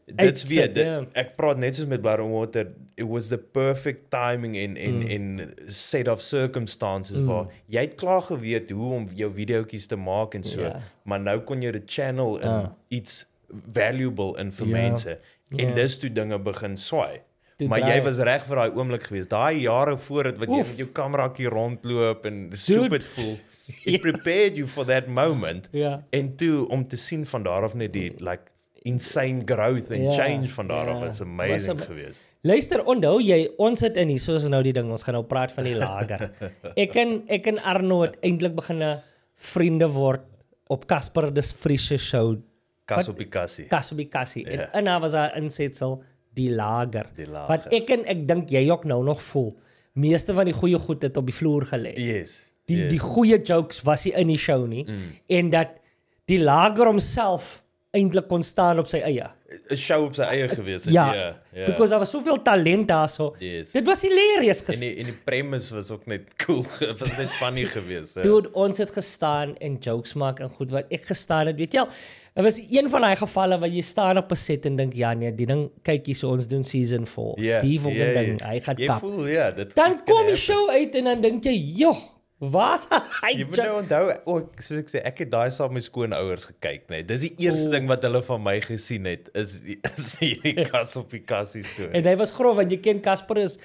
dit's weer, ek praat net soos met Blood and Water, it was the perfect timing in set of circumstances, waar jy het klaar geweet hoe om jou videoetjies te maak en so, maar nou kon jy die channel in iets valuable in vir mense, en dis toe dinge begin swaai. Maar jy was reg vir daai oomblik geweest. Daai jare voor dit wat jy met jou kamerakie rondloop en stupid voel. It prepared you for that moment. En toe om te sien van daar af net die insane growth en change van daarop is amazing geweest. Luister, onthou jy, ons sit in hier, soos nou die ding, ons gaan nou praat van die lager. Ek en Arno het eintlik begin vriende word op Casper de Vries se show. Kas op die kassie. En in daar was daar insetsel die lager. Want ek dink jy ook nou nog voel. Meeste van die goeie goed het op die vloer gelê. Yes. Die goeie jokes was nie in die show nie. En dat die lager homself eintlik kon staan op sy eie. 'n show op sy eie gewees het. Ja. Because daar was soveel talent daar so. Yes. Dit was hilarious. En die premise was ook net cool. Het was net funny geweest. Dude, ons het gestaan en jokes maak en goed wat ek gestaan het, weet jy. Dit was een van daai gevalle waar jy staan op 'n set en dink ja nee, die ding kyk hier so ons doen season 4. Die volgende ding, hy gaan kap. Jy voel dan kom die show uit en dan dink jy, joh, wat hy jy moet nou onthou, soos ek sê, ek het daai saam met my skoonouers gekyk, nee. Dis die eerste ding wat hulle van my gesien het, is hierdie kas op die kassie storie. En hy was grof want jy ken Casper is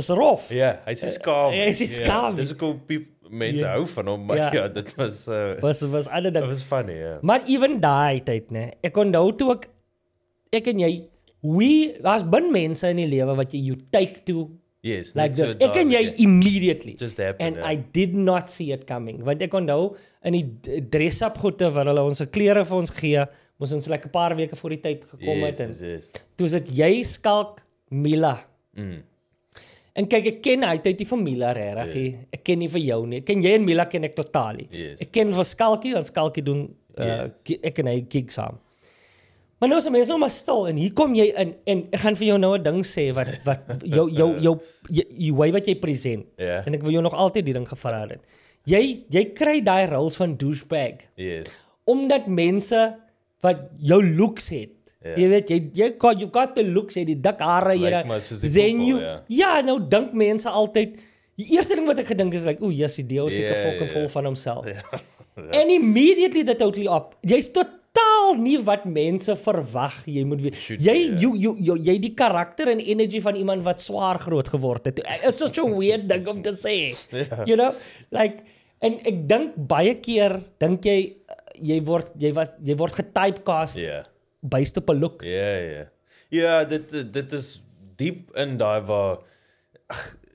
rof. Ja, hy's skaam. Hy's skaam. Dis ook mense hou van hom, maar ja, dit was was ander ding. Dit was funny, ja. Maar even daai tyd, nee. Ek onthou toe ek en jy, daar's bin mense in die lewe wat you take to. Yes, like this. Ek en jy immediately. Just happened, and I did not see it coming. Want ek onthou in die dress-up goede waar hulle ons klere vir ons gee, moes ons like 'n paar weke voor die tyd gekom het en toe is dit jy Skalk Mila. En kyk, ek ken hy tyd die van Mila regtig. Ek ken nie vir jou nie. Ek ken jy en Mila ken ek totaal nie. Ek ken vir Skalkie, want Skalkie doen ek en hy gig saam. Maar nou is mense nou maar stil en hier kom jy in en ek gaan vir jou nou 'n ding sê wat jou way wat jy present. En ek wil jou nog altyd die ding gevra het. Jy kry daai roles van douchebag. Omdat mense wat jou looks het. Jy weet you got the looks, die dik hare hier. Then you nou dink mense altyd die eerste ding wat ek gedink is like, yes, die deel is seker fucking vol van homself. And immediately that totally up. Jy's totaal nie wat mense verwag jy moet wees. Jy die karakter en energy van iemand wat swaar groot geword het. It's such a weird ding om te sê. You know, like en ek dink baie keer dink jy word getypecast based op 'n look. Ja, dit is diep in daai waar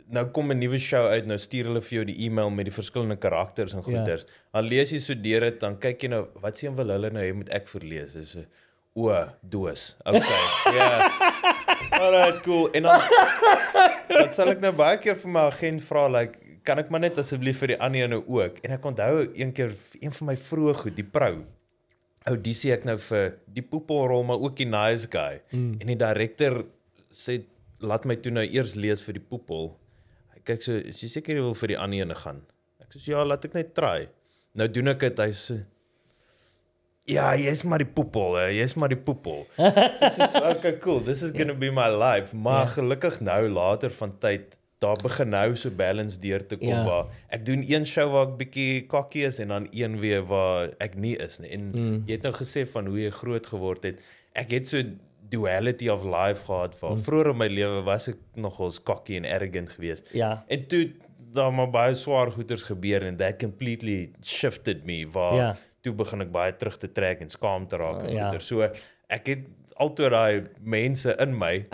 nou kom 'n nuwe show uit, nou stuur hulle vir jou die e-mail met die verskillende karakters en goeders. Dan lees jy so deur dit, dan kyk jy nou, wat sien wil hulle nou hê moet ek voorlees? Dis doos. Okay. Alright, cool. En dan wat sal ek nou baie keer vir my agent vra, like, kan ek maar net asseblief vir die ander nou ook? En ek onthou een keer een van my vroeë goed, die Prou. Die sê ek nou vir die poepelrol, maar ook die nice guy. En die director sê, laat my toe nou eers lees vir die poepel. Hy kyk so, is jy seker jy wil vir die ander ene gaan? Ek sê, ja, laat ek net try. Nou doen ek het, hy sê, ja, jy's maar die poepel, jy's maar die poepel. Ek sê, okay, cool, this is gonna be my life. Maar gelukkig nou, later van tyd, daar begin nou so balance deur te kom waar ek doen een show waar ek bietjie cocky is en dan een weer waar ek nie is nie. En jy het nou gesê van hoe jy groot geword het. Ek het so duality of life gehad waar vroeër in my lewe was ek nogals cocky en arrogant geweest. En toe daar maar baie swaar goeters gebeur en that completely shifted me waar toe begin ek baie terug te trek en skaam te raak en goeters. So ek het altyd daai mense in my.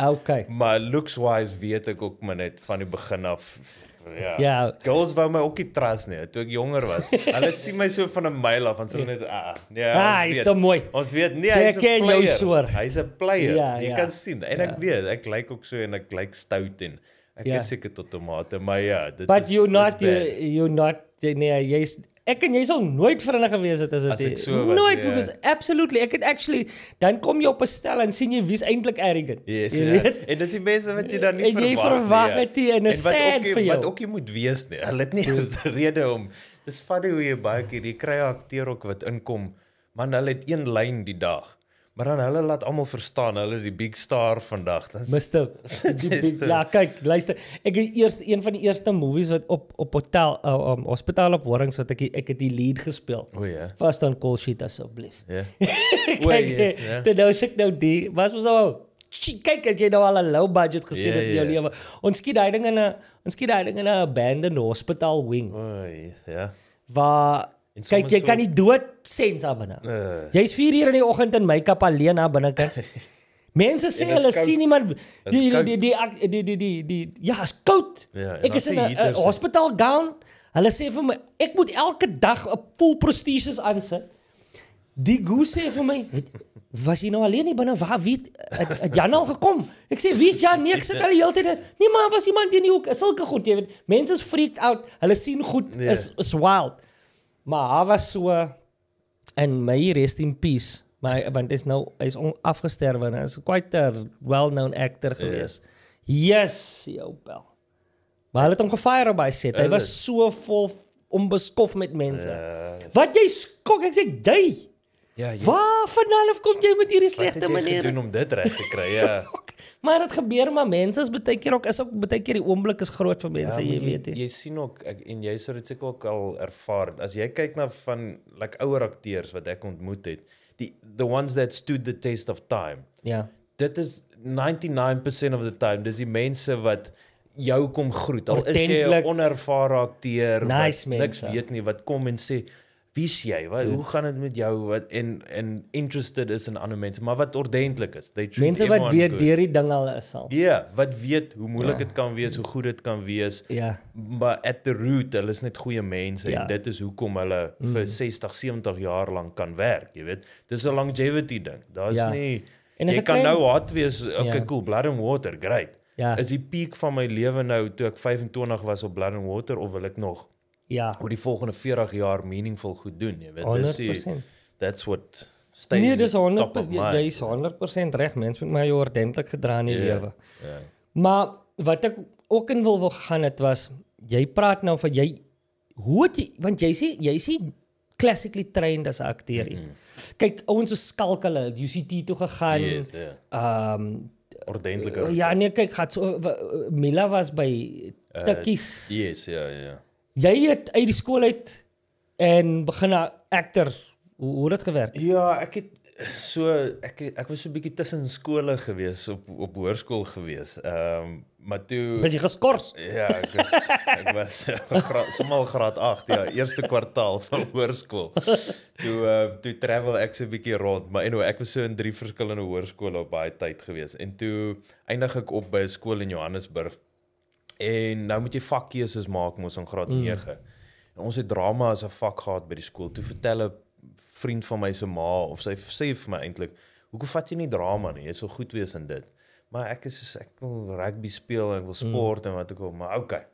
Maar looks wise weet ek ook maar net van die begin af. Girls wou my ook nie trust nie, toe ek jonger was. Hulle sien my so van 'n myl af en hulle net hy's te mooi. Ons weet nie hy's 'n player. Hy's 'n player. Jy kan sien. En ek weet, ek lyk ook so en ek lyk stout en ek is seker tot tomate, maar dit But you're not jy's ek en jy sal nooit vriende gewees het as dit so nooit, because absolutely, ek het actually, dan kom jy op 'n stel en sien jy wie's eintlik arrogant. En dis die mense wat jy dan nie verwag nie. En jy verwag dit en is sad vir jou. Wat ook jy moet wees nie. Hulle het nie 'n rede om. Dis funny hoe jy baie keer, jy kry 'n akteur ook wat inkom, man, hulle het een lyn die dag. Maar dan hulle laat almal verstaan, hulle is die big star vandag. Mister, ja, kyk, luister, ek het een van die eerste movies wat op hospitaal op Horings wat ek het die lead gespeel. Was dan Call Sheet asseblief. Kyk, nou sê ek nou die, was so, kyk, as jy nou al 'n low budget gesien het in jou lewe. Ons skiet daai ding in 'n abandoned hospital wing. Waar Kyk, jy kan nie dood sens daar binne. Jy's 4 uur in die oggend in make-up alleen daar binne kan. Mense sê hulle sien iemand ja, is koud. Ek is in 'n hospitaal gown. Hulle sê vir my ek moet elke dag 'n full prosthesis aansit. Die goose sê vir my, was jy nou alleen hier binne? Waar wie het Jan al gekom? Ek sê wie Jan? Nee, ek sit al die hele tyd. Nee maar was iemand in die hoek. Sulke goed, jy weet. Mense is freaked out. Hulle sien goed is wild. Maar hy was so en my rest in peace. Maar want hy's afgesterwe en hy's quite a well-known actor gewees. Yes, jou bel. Maar hulle het hom gefire op hy set. Hy was so vol onbeskof met mense. Wat jy skok, ek sê jy. Waar vandaan kom jy met hierdie slegte maniere? Wat het jy gedoen om dit reg te kry? Ja. Maar dit gebeur maar mense is baie keer ook baie keer die oomblik is groot vir mense, jy weet jy sien ook en jy sou dit seker ook al ervaar. As jy kyk na van like ouer akteurs wat ek ontmoet het, the ones that stood the test of time. Ja. Dit is 99% of the time. Dis die mense wat jou kom groet. Al is jy 'n onervare akteur wat niks weet nie, wat kom en sê, wie is jy? Hoe gaan dit met jou? Wat en interested is in ander mense, maar wat ordentlik is. Mense wat weet deur die ding al is al. Ja, wat weet hoe moeilik dit kan wees, hoe goed dit kan wees. Ja. Maar at the root, hulle is net goeie mense en dit is hoekom hulle vir 60, 70 jaar lank kan werk, jy weet. Dis 'n longevity ding. Daar's nie jy kan nou hard wees, okay, cool, Blood and Water, great. Is die peak van my lewe nou toe ek 25 was op Blood and Water of wil ek nog oor die volgende 40 jaar meaningful goed doen, jy weet. 100%. That's what stays. Nee, dis 100%, jy is 100% reg, mens moet maar jou ordentlik gedra in die lewe. Maar wat ek ook in wil gaan het was, jy praat nou van hoe het jy, want jy sê classically trained as 'n akteur. Kyk, ouens so skalk hulle, UCT toe gegaan. Ordentlike. Ja, nee, kyk, Mila was by Tikkies. Yes, ja. Jy het uit die skool uit en begin 'n actor. Hoe het dit gewerk? Ja, ek was so 'n bietjie tussen skole gewees, op hoërskool gewees. Maar toe was jy geskort? Ja, ek was sommer graad 8, ja, eerste kwartaal van hoërskool. Toe travel ek so 'n bietjie rond, maar anyway, ek was so in 3 verskillende hoërskole op baie tyd gewees. En toe eindig ek op by 'n skool in Johannesburg. En nou moet jy vakkeuses maak mos in graad 9. En ons het drama as 'n vak gehad by die skool. Toe vertel 'n vriend van my se ma of sy sê vir my eintlik, hoekom vat jy nie drama nie? Jy sal goed wees in dit. Maar ek wil rugby speel en ek wil sport en wat ook al, maar okay.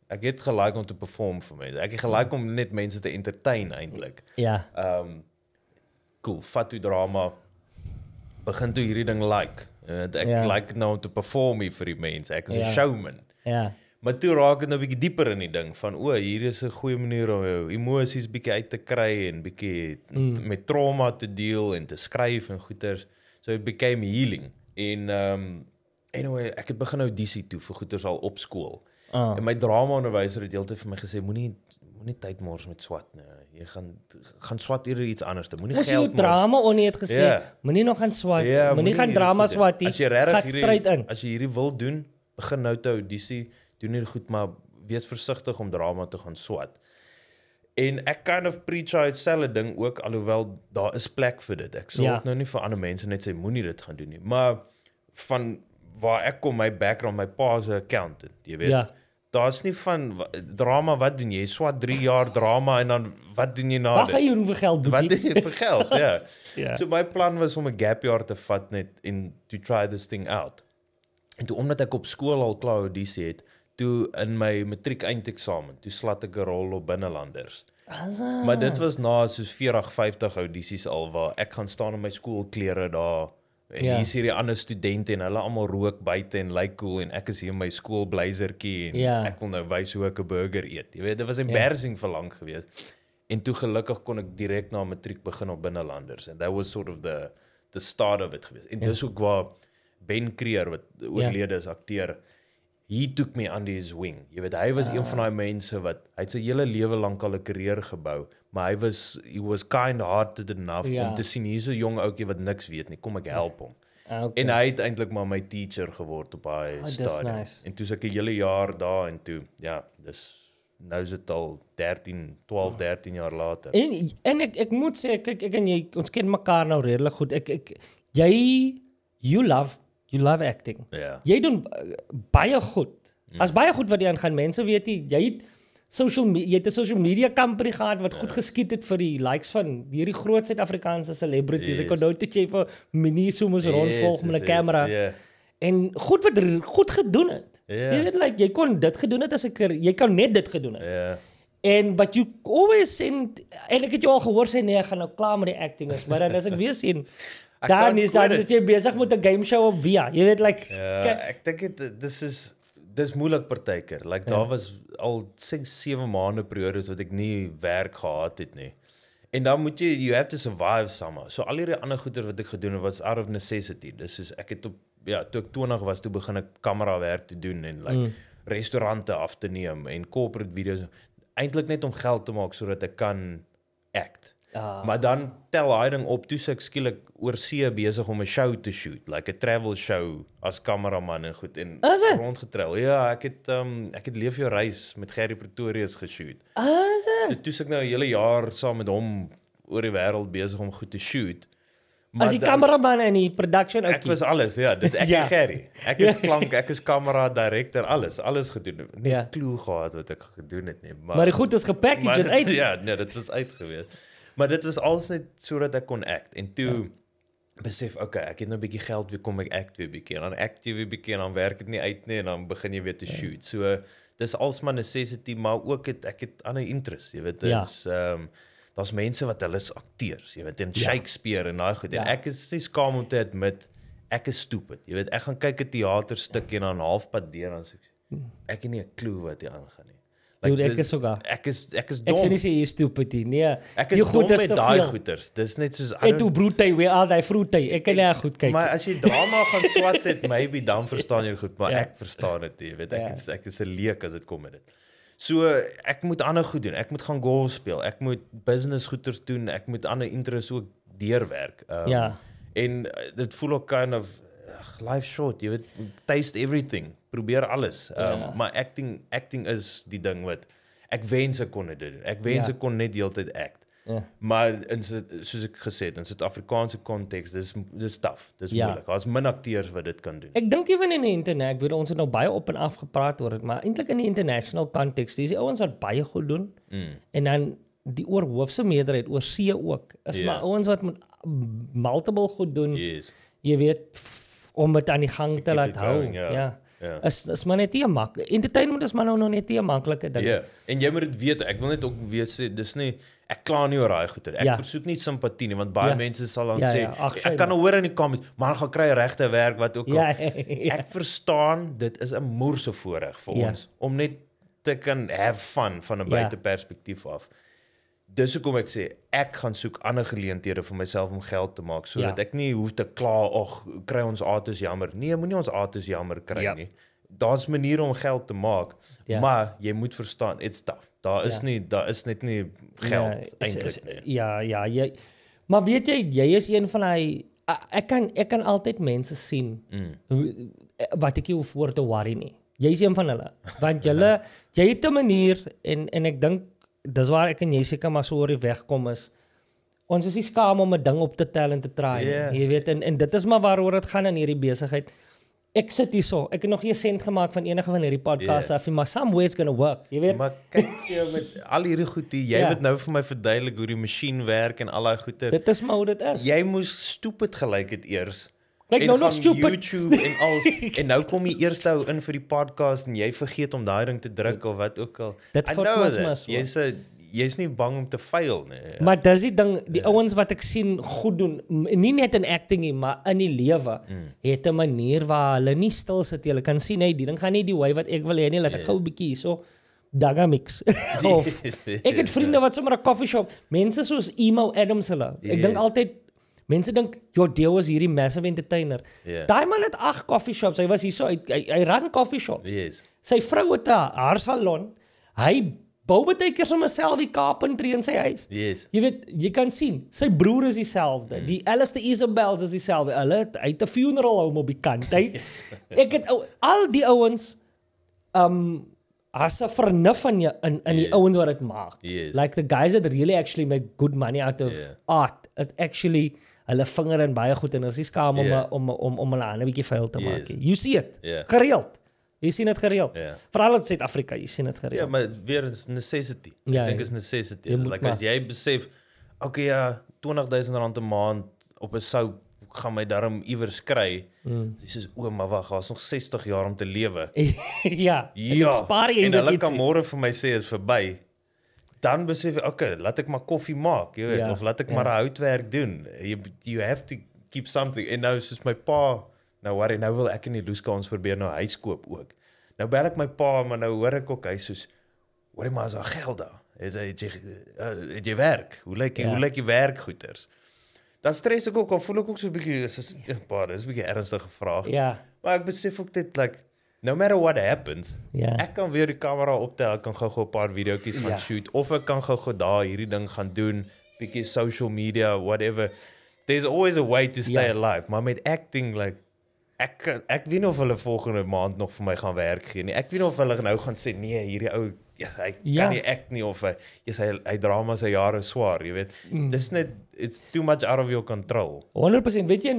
Ek het gelike om te perform vir my. Ek het gelike om net mense te entertain eintlik. Ja. Cool, vat toe drama. Begin toe hierdie ding like. Ek like nou om te perform vir die mense. Ek is 'n showman. Ja. Maar toe raak het nou 'n bietjie dieper in die ding van hier is 'n goeie manier om jou emosies bietjie uit te kry en bietjie met trauma te deel en te skryf en goeters. So it became healing. En anyway, ek het begin audisie toe vir goeters al op skool. En my drama onderwyser het heeltyd vir my gesê moenie tyd mors met swat nie. Jy gaan swat eerder iets anders. Moenie geld mors. Ons drama Onnie het gesê, moenie nog gaan swat. Moenie gaan drama swat nie. Gaan stryd in. As jy hierdie wil doen, begin nou te audisie. Doen nie goed, maar wees versigtig om drama te gaan swat. En ek kind of preach uit selfe ding ook, alhoewel daar is plek vir dit. Ek sal ook nou nie vir ander mense net sê, moenie dit gaan doen nie. Maar van waar ek kom, my background, my pa is 'n accountant, jy weet. Daar's nie van drama, wat doen jy? Swat 3 jaar drama en dan wat doen jy na dit? Wat gaan jy doen vir geld? Wat doen jy vir geld? Ja. So my plan was om 'n gap year te vat net en to try this thing out. En toe omdat ek op skool al klaar audisie het, toe in my matriek eindeksamen, toe slat ek 'n rol op Binnelanders. Maar dit was na soos 40, 50 audisies al waar ek gaan staan in my skoolklere daar en hier is hierdie ander studente en hulle almal rook buite en lyk cool en ek is hier in my skoolblazertjie en ek wil nou wys hoe ek 'n burger eet. Jy weet, dit was embarrassing vir lank geweest. En toe gelukkig kon ek direk na matriek begin op Binnelanders and that was sort of the start of it geweest. En dis ook waar Ben Creer wat oorlede is akteur, he took me under his wing. Jy weet, hy was een van daai mense wat hy het sy hele lewe lank al 'n karier gebou, maar he was kind-hearted enough om te sien hier's 'n jong ouetjie wat niks weet nie, kom ek help hom. En hy het eintlik maar my teacher geword op daai stadium. Nice. En toe is ek 'n hele jaar daar en toe dis nou is dit al 12, 13 jaar later. En ek moet sê, ek en jy, ons ken mekaar nou redelik goed. You love acting. Ja. Jy doen baie goed. As baie goed wat jy aangaan. Mense weet jy het jy het 'n social media company gehad wat goed geskiet het vir die likes van hierdie groot Suid-Afrikaanse celebrities. Ek onthou toe jy vir Minnie so moes rondvolg met 'n kamera. En goed wat goed gedoen het. Jy weet like jy kon dit gedoen het as jy kan net dit gedoen het. En but you always en ek het jou al gehoor sê nee, ek gaan nou klaar met die acting is, maar dan as ek weer sien dan is jy besig met 'n game show op via. Jy weet like ek dink dis moeilik partykeer. Like daar was al 6-7 maande periodes wat ek nie werk gehad het nie. En dan moet you have to survive somehow. So al hierdie ander goeder wat ek gedoen het was out of necessity. Dis soos ek het toe ek 20 was, toe begin ek kamerawerk te doen en like restaurante af te neem en corporate videos. Eintlik net om geld te maak sodat ek kan act. Maar dan tel hy ding op, toe ek skielik oor see besig om 'n show te shoot, like 'n travel show as kameraman en goed en rondgetrail. Ja, ek het Leef jou reis met Gerry Pretorius geshoot. Toe ek nou 'n hele jaar saam met hom oor die wêreld besig om goed te shoot. As die kameraman en die production Ek was alles, dis ek en Gerry. Ek is klank, ek is kamera, director, alles gedoen. Nie 'n klou gehad wat ek gedoen het nie, maar die goed is gepackaged uit. Ja, nee, dit was uitgewees. Maar dit was altyd sodat ek kon act en toe besef, okay, ek het nou 'n bietjie geld, weer kom ek act weer bietjie en dan act jy weer bietjie en dan werk dit nie uit nie en dan begin jy weer te shoot. So dis alsmaar necessity, maar ook ek het ander interest, jy weet, daar's mense wat hulle is akteurs, jy weet, en Shakespeare en daai goed. En ek is nie skaam om te admit ek is stupid. Jy weet, ek gaan kyk 'n teaterstuk en dan halfpad deur dan sê ek het nie 'n klou wat hier aangaan nie. Like, dude, ek is sogar. Ek is dom. Ek sê nie jy is stupid nie. Nee. Ek is dom met daai goeters. Dis net soos en toe broedty weer al daai vroedty. Ek kan nie goed kyk. Maar as jy drama gaan swat het, maybe dan verstaan jy goed, maar ek verstaan dit nie. Jy weet, ek is 'n leek as dit kom met dit. So ek moet ander goed doen. Ek moet gaan golf speel. Ek moet business goeders doen. Ek moet ander interests ook deurwerk. En dit voel ook kind of life short. Jy weet, taste everything. Probeer alles. Maar acting is die ding wat ek wens ek kon dit doen. Ek wens ek kon net die hele tyd act. Maar soos ek gesê het, in Suid-Afrikaanse konteks, dis tough. Dis moeilik. Daar's min akteurs wat dit kan doen. Ek dink ewen in die internet, ek weet ons het nou baie op en af gepraat oor dit, maar eintlik in die international konteks, dis die ouens wat baie goed doen. En dan die oorhoofse meerderheid oor see ook. Is maar ouens wat met multiple goed doen. Jy weet om dit aan die gang te laat hou. Is maar net nie maklik. Entertainment is maar nou net nie 'n maklike ding. En jy moet dit weet. Ek wil net ook weet sê dis nie ek kla nie oor daai goeie. Ek besoek nie simpatie nie want baie mense sal dan sê ek kan nou hoor in die comments, maar dan gaan kry regte werk wat ook al. Ek verstaan dit is 'n moerse voorreg vir ons om net te kan have fun van 'n buiteperspektief af. Dis hoekom ek sê ek gaan soek ander geleenthede vir myself om geld te maak sodat ek nie hoef te kla, ag, kry ons ates jammer. Nee, moenie ons ates jammer kry nie. Daar's maniere om geld te maak, maar jy moet verstaan, it's tough. Daar is net nie geld eintlik nie. Maar weet jy is een van daai ek kan altyd mense sien wat ek nie hoef voor te worry nie. Jy's een van hulle, want jy het 'n manier en ek dink dis waar ek en jy seker maar so oor die weg kom is. Ons is nie skaam om 'n ding op te tel en te try. Jy weet en dit is maar waaroor dit gaan in hierdie besigheid. Ek sit hier so. Ek het nog nie 'n sent gemaak van enige van hierdie podcasts af, maar some way it's gonna work. Jy weet. Maar kyk jy met al hierdie goed hier, jy weet nou vir my verduidelik hoe die masjien werk en al daai goeie. Dit is maar hoe dit is. Jy moes stupid gelyk het eers. Like nou nog stupid. YouTube en al en nou kom jy eers nou in vir die podcast en jy vergeet om daai ding te druk of wat ook al. Dit gaan jy's nie bang om te fail nie. Maar dis die ding, die ouens wat ek sien goed doen, nie net in acting nie, maar in die lewe, het 'n manier waar hulle nie stil sit. Jy kan sien die ding gaan nie die way wat ek wil hê nie, laat ek gou 'n bietjie so dagamix. Ek het vriende wat sommer 'n coffee shop, mense soos Emo Adams hulle. Ek dink altyd mense dink Jordeo is hierdie massive entertainer. Daai man het 8 coffee shops. Hy was hier so hy ran coffee shops. Sy vrou het haar salon. Hy bou baie keer sommer self die carpentry in sy huis. Jy weet, jy kan sien, sy broer is dieselfde. Die Alistair Isabels is dieselfde. Hy het 'n funeral home op die kant. Ek het al die ouens as 'n vernuf van jou in die ouens wat dit maak. Yes. Like the guys that really actually make good money out of art. It actually hulle vinger in baie goed en is nie skaam om hulle hande 'n bietjie vuil te maak nie. You see it. Gereeld. Jy sien dit gereeld. Veral in Suid-Afrika, jy sien dit gereeld. Ja, maar weer is necessity. Ek dink is necessity. Like as jy besef, okay, ja, R20,000 'n maand op 'n soap gaan my darm iewers kry. Dis is maar wag, daar's nog 60 jaar om te lewe. Ja. En hulle kan môre vir my sê is verby. Dan besef ek, okay, laat ek maar koffie maak, jy weet, of laat ek maar houtwerk doen. You have to keep something. En nou soos my pa, nou wil ek in die Loeskans probeer nou huis koop ook. Nou bel ek my pa, maar nou hoor ek ook hy soos, hoorie maar is daar geld daar? Het jy werk? Hoe lyk die werkgoeders? Dan stres ek ook, al voel ek ook so 'n bietjie, dis 'n bietjie ernstige vraag. Ja. Maar ek besef ook dit, like, no matter what happens, ek kan weer die kamera optel, ek kan gou 'n paar videoetjies gaan shoot, of ek kan gou daar hierdie ding gaan doen, bietjie social media, whatever. There's always a way to stay alive. Maar met acting, like, ek weet nie of hulle volgende maand nog vir my gaan werk gee nie. Ek weet nie of hulle nou gaan sê, nee, hierdie ou, hy kan nie act nie, of hy dra maar sy jare swaar, jy weet. Dis net, it's too much out of your control. 100%, weet jy,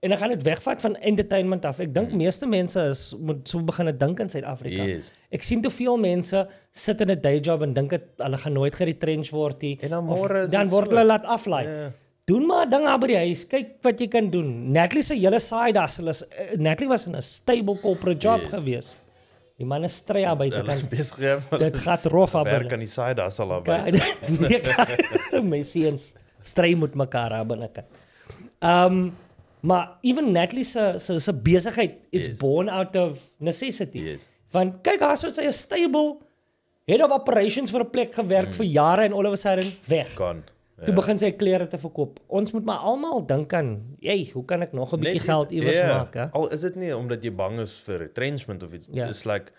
en ek gaan dit wegvat van entertainment af. Ek dink meeste mense moet so begin dink in Suid-Afrika. Yes. Ek sien te veel mense sit in 'n day job en dink hulle gaan nooit geretrench word nie. En dan word hulle laat aflaai. Doen maar dinge by die huis. Kyk wat jy kan doen. Natalie se hele side hustle is Natalie was in 'n stable corporate job gewees. Die man is stry by dit kan. Dit gaat rof op. Werk aan die side hustle albei. My seuns stry met mekaar aan binnekant. Maar even Natalie se besigheid, it's born out of necessity. Want kyk, haar so sy is stable, head of operations vir 'n plek gewerk vir jare en all of a sudden weg. Toe begin sy klere te verkoop. Ons moet maar almal dink aan, hoe kan ek nog 'n bietjie geld iewers maak, hè? Al is dit nie omdat jy bang is vir retrenchment of iets. It's like,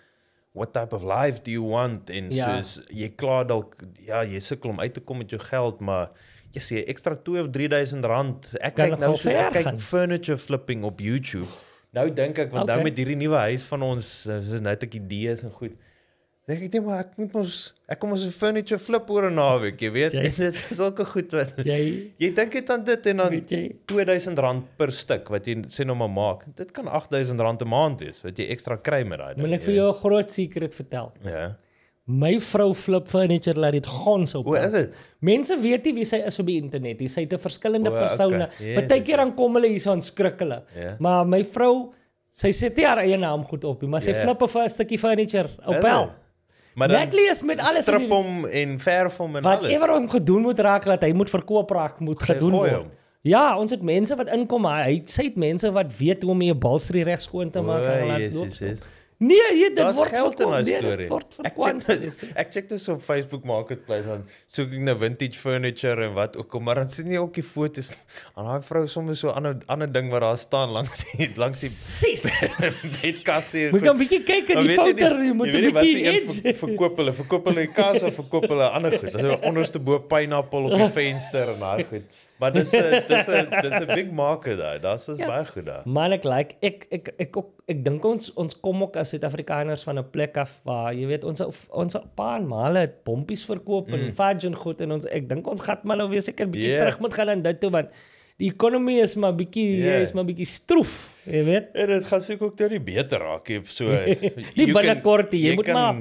what type of life do you want? En soos, jy klaar dalk, jy sukkel om uit te kom met jou geld, maar jy sê extra 2 of 3,000 rand. Ek kyk nou so, ek kyk furniture flipping op YouTube. Nou dink ek, want nou met hierdie nuwe huis van ons, soos nou het ek idees en goed. Dink ek, maar ek kom ons 'n furniture flip oor 'n naweek, jy weet. Dit is sulke goed wat jy dink dit aan dit en dan R2,000 per stuk wat jy sê nou maar maak. Dit kan R8,000 'n maand wees wat jy ekstra kry met daai. Moet ek vir jou 'n groot secret vertel? Ja. My vrou flip furniture laat dit gons op. Hoe is dit? Mense weet nie wie sy is op die internet. Sy het 'n verskillende persone. Partykeer dan kom hulle hier so aan skrik hulle. Maar my vrou, sy sit nie haar eie naam goed op nie, maar sy flip 'n stukkie furniture op bel. Maar dan met alles strip hom en verf hom en alles. Whatever hom gedoen moet raak, dat hy moet verkoop raak, moet gedoen word. Ja, ons het mense wat inkom, sy het mense wat weet hoe om jy 'n balstrie reg skoon te maak en laat. Nee, dit word geld in daai storie. Ek check dit op Facebook Marketplace, dan soek ek nou vintage furniture en wat ook al, maar dan sien jy ook die foto's aan daai vrou soms so 'n ander ding wat daar staan langs die bedkas hier. Moet kan bietjie kyk in die foto, jy moet 'n bietjie verkoop hulle die kas of verkoop hulle ander goed. Dit is onderste bo pineapple op die venster en daai goed. Maar dis 'n big market daai. Daar's baie goed daar. Man, ek dink ons kom ook as Suid-Afrikaners van 'n plek af waar jy weet ons pa en ma het pompies verkoop en fudge en goed en ek dink ons gaan maar nou weer seker 'n bietjie terug moet gaan aan dit toe want die ekonomie is maar bietjie stroef, jy weet. En dit gaan seker ook nie beter raak nie, so nie binnekort jy moet maar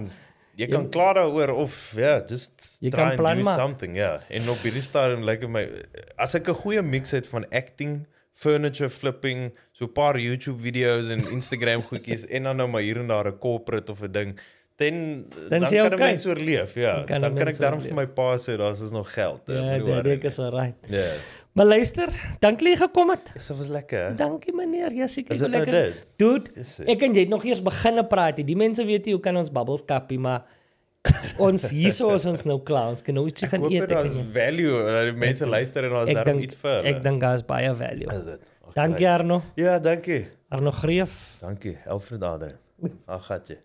jy kan klaar daaroor of just jy try kan plan do maak. Something, En op hierdie stadium lyk my as ek 'n goeie mix het van acting, furniture flipping, so 'n paar YouTube video's en Instagram goedjies en dan nou maar hier en daar 'n corporate of 'n ding, dan kan ek mens oorleef, Dan kan ek daarom vir my pa sê daar's nog geld. Dit is alright. Maar luister, dankie jy gekom het. Dit was lekker. Dankie meneer, seker is lekker. Nou dude, ek en jy het nog eers begin praat. Die mense weet nie hoe kan ons bubbles kappie, maar ons hierso is ons nou klaar. Ons kan nou ietsie gaan eet. Ek hoop daar's value, die mense luister en ons daarom iets vir hulle. Ek dink daar's baie value. Is dit? Dankie Arno. Ja, dankie. Arno Greef. Dankie, Alfred Adrian. Ag, gatjie.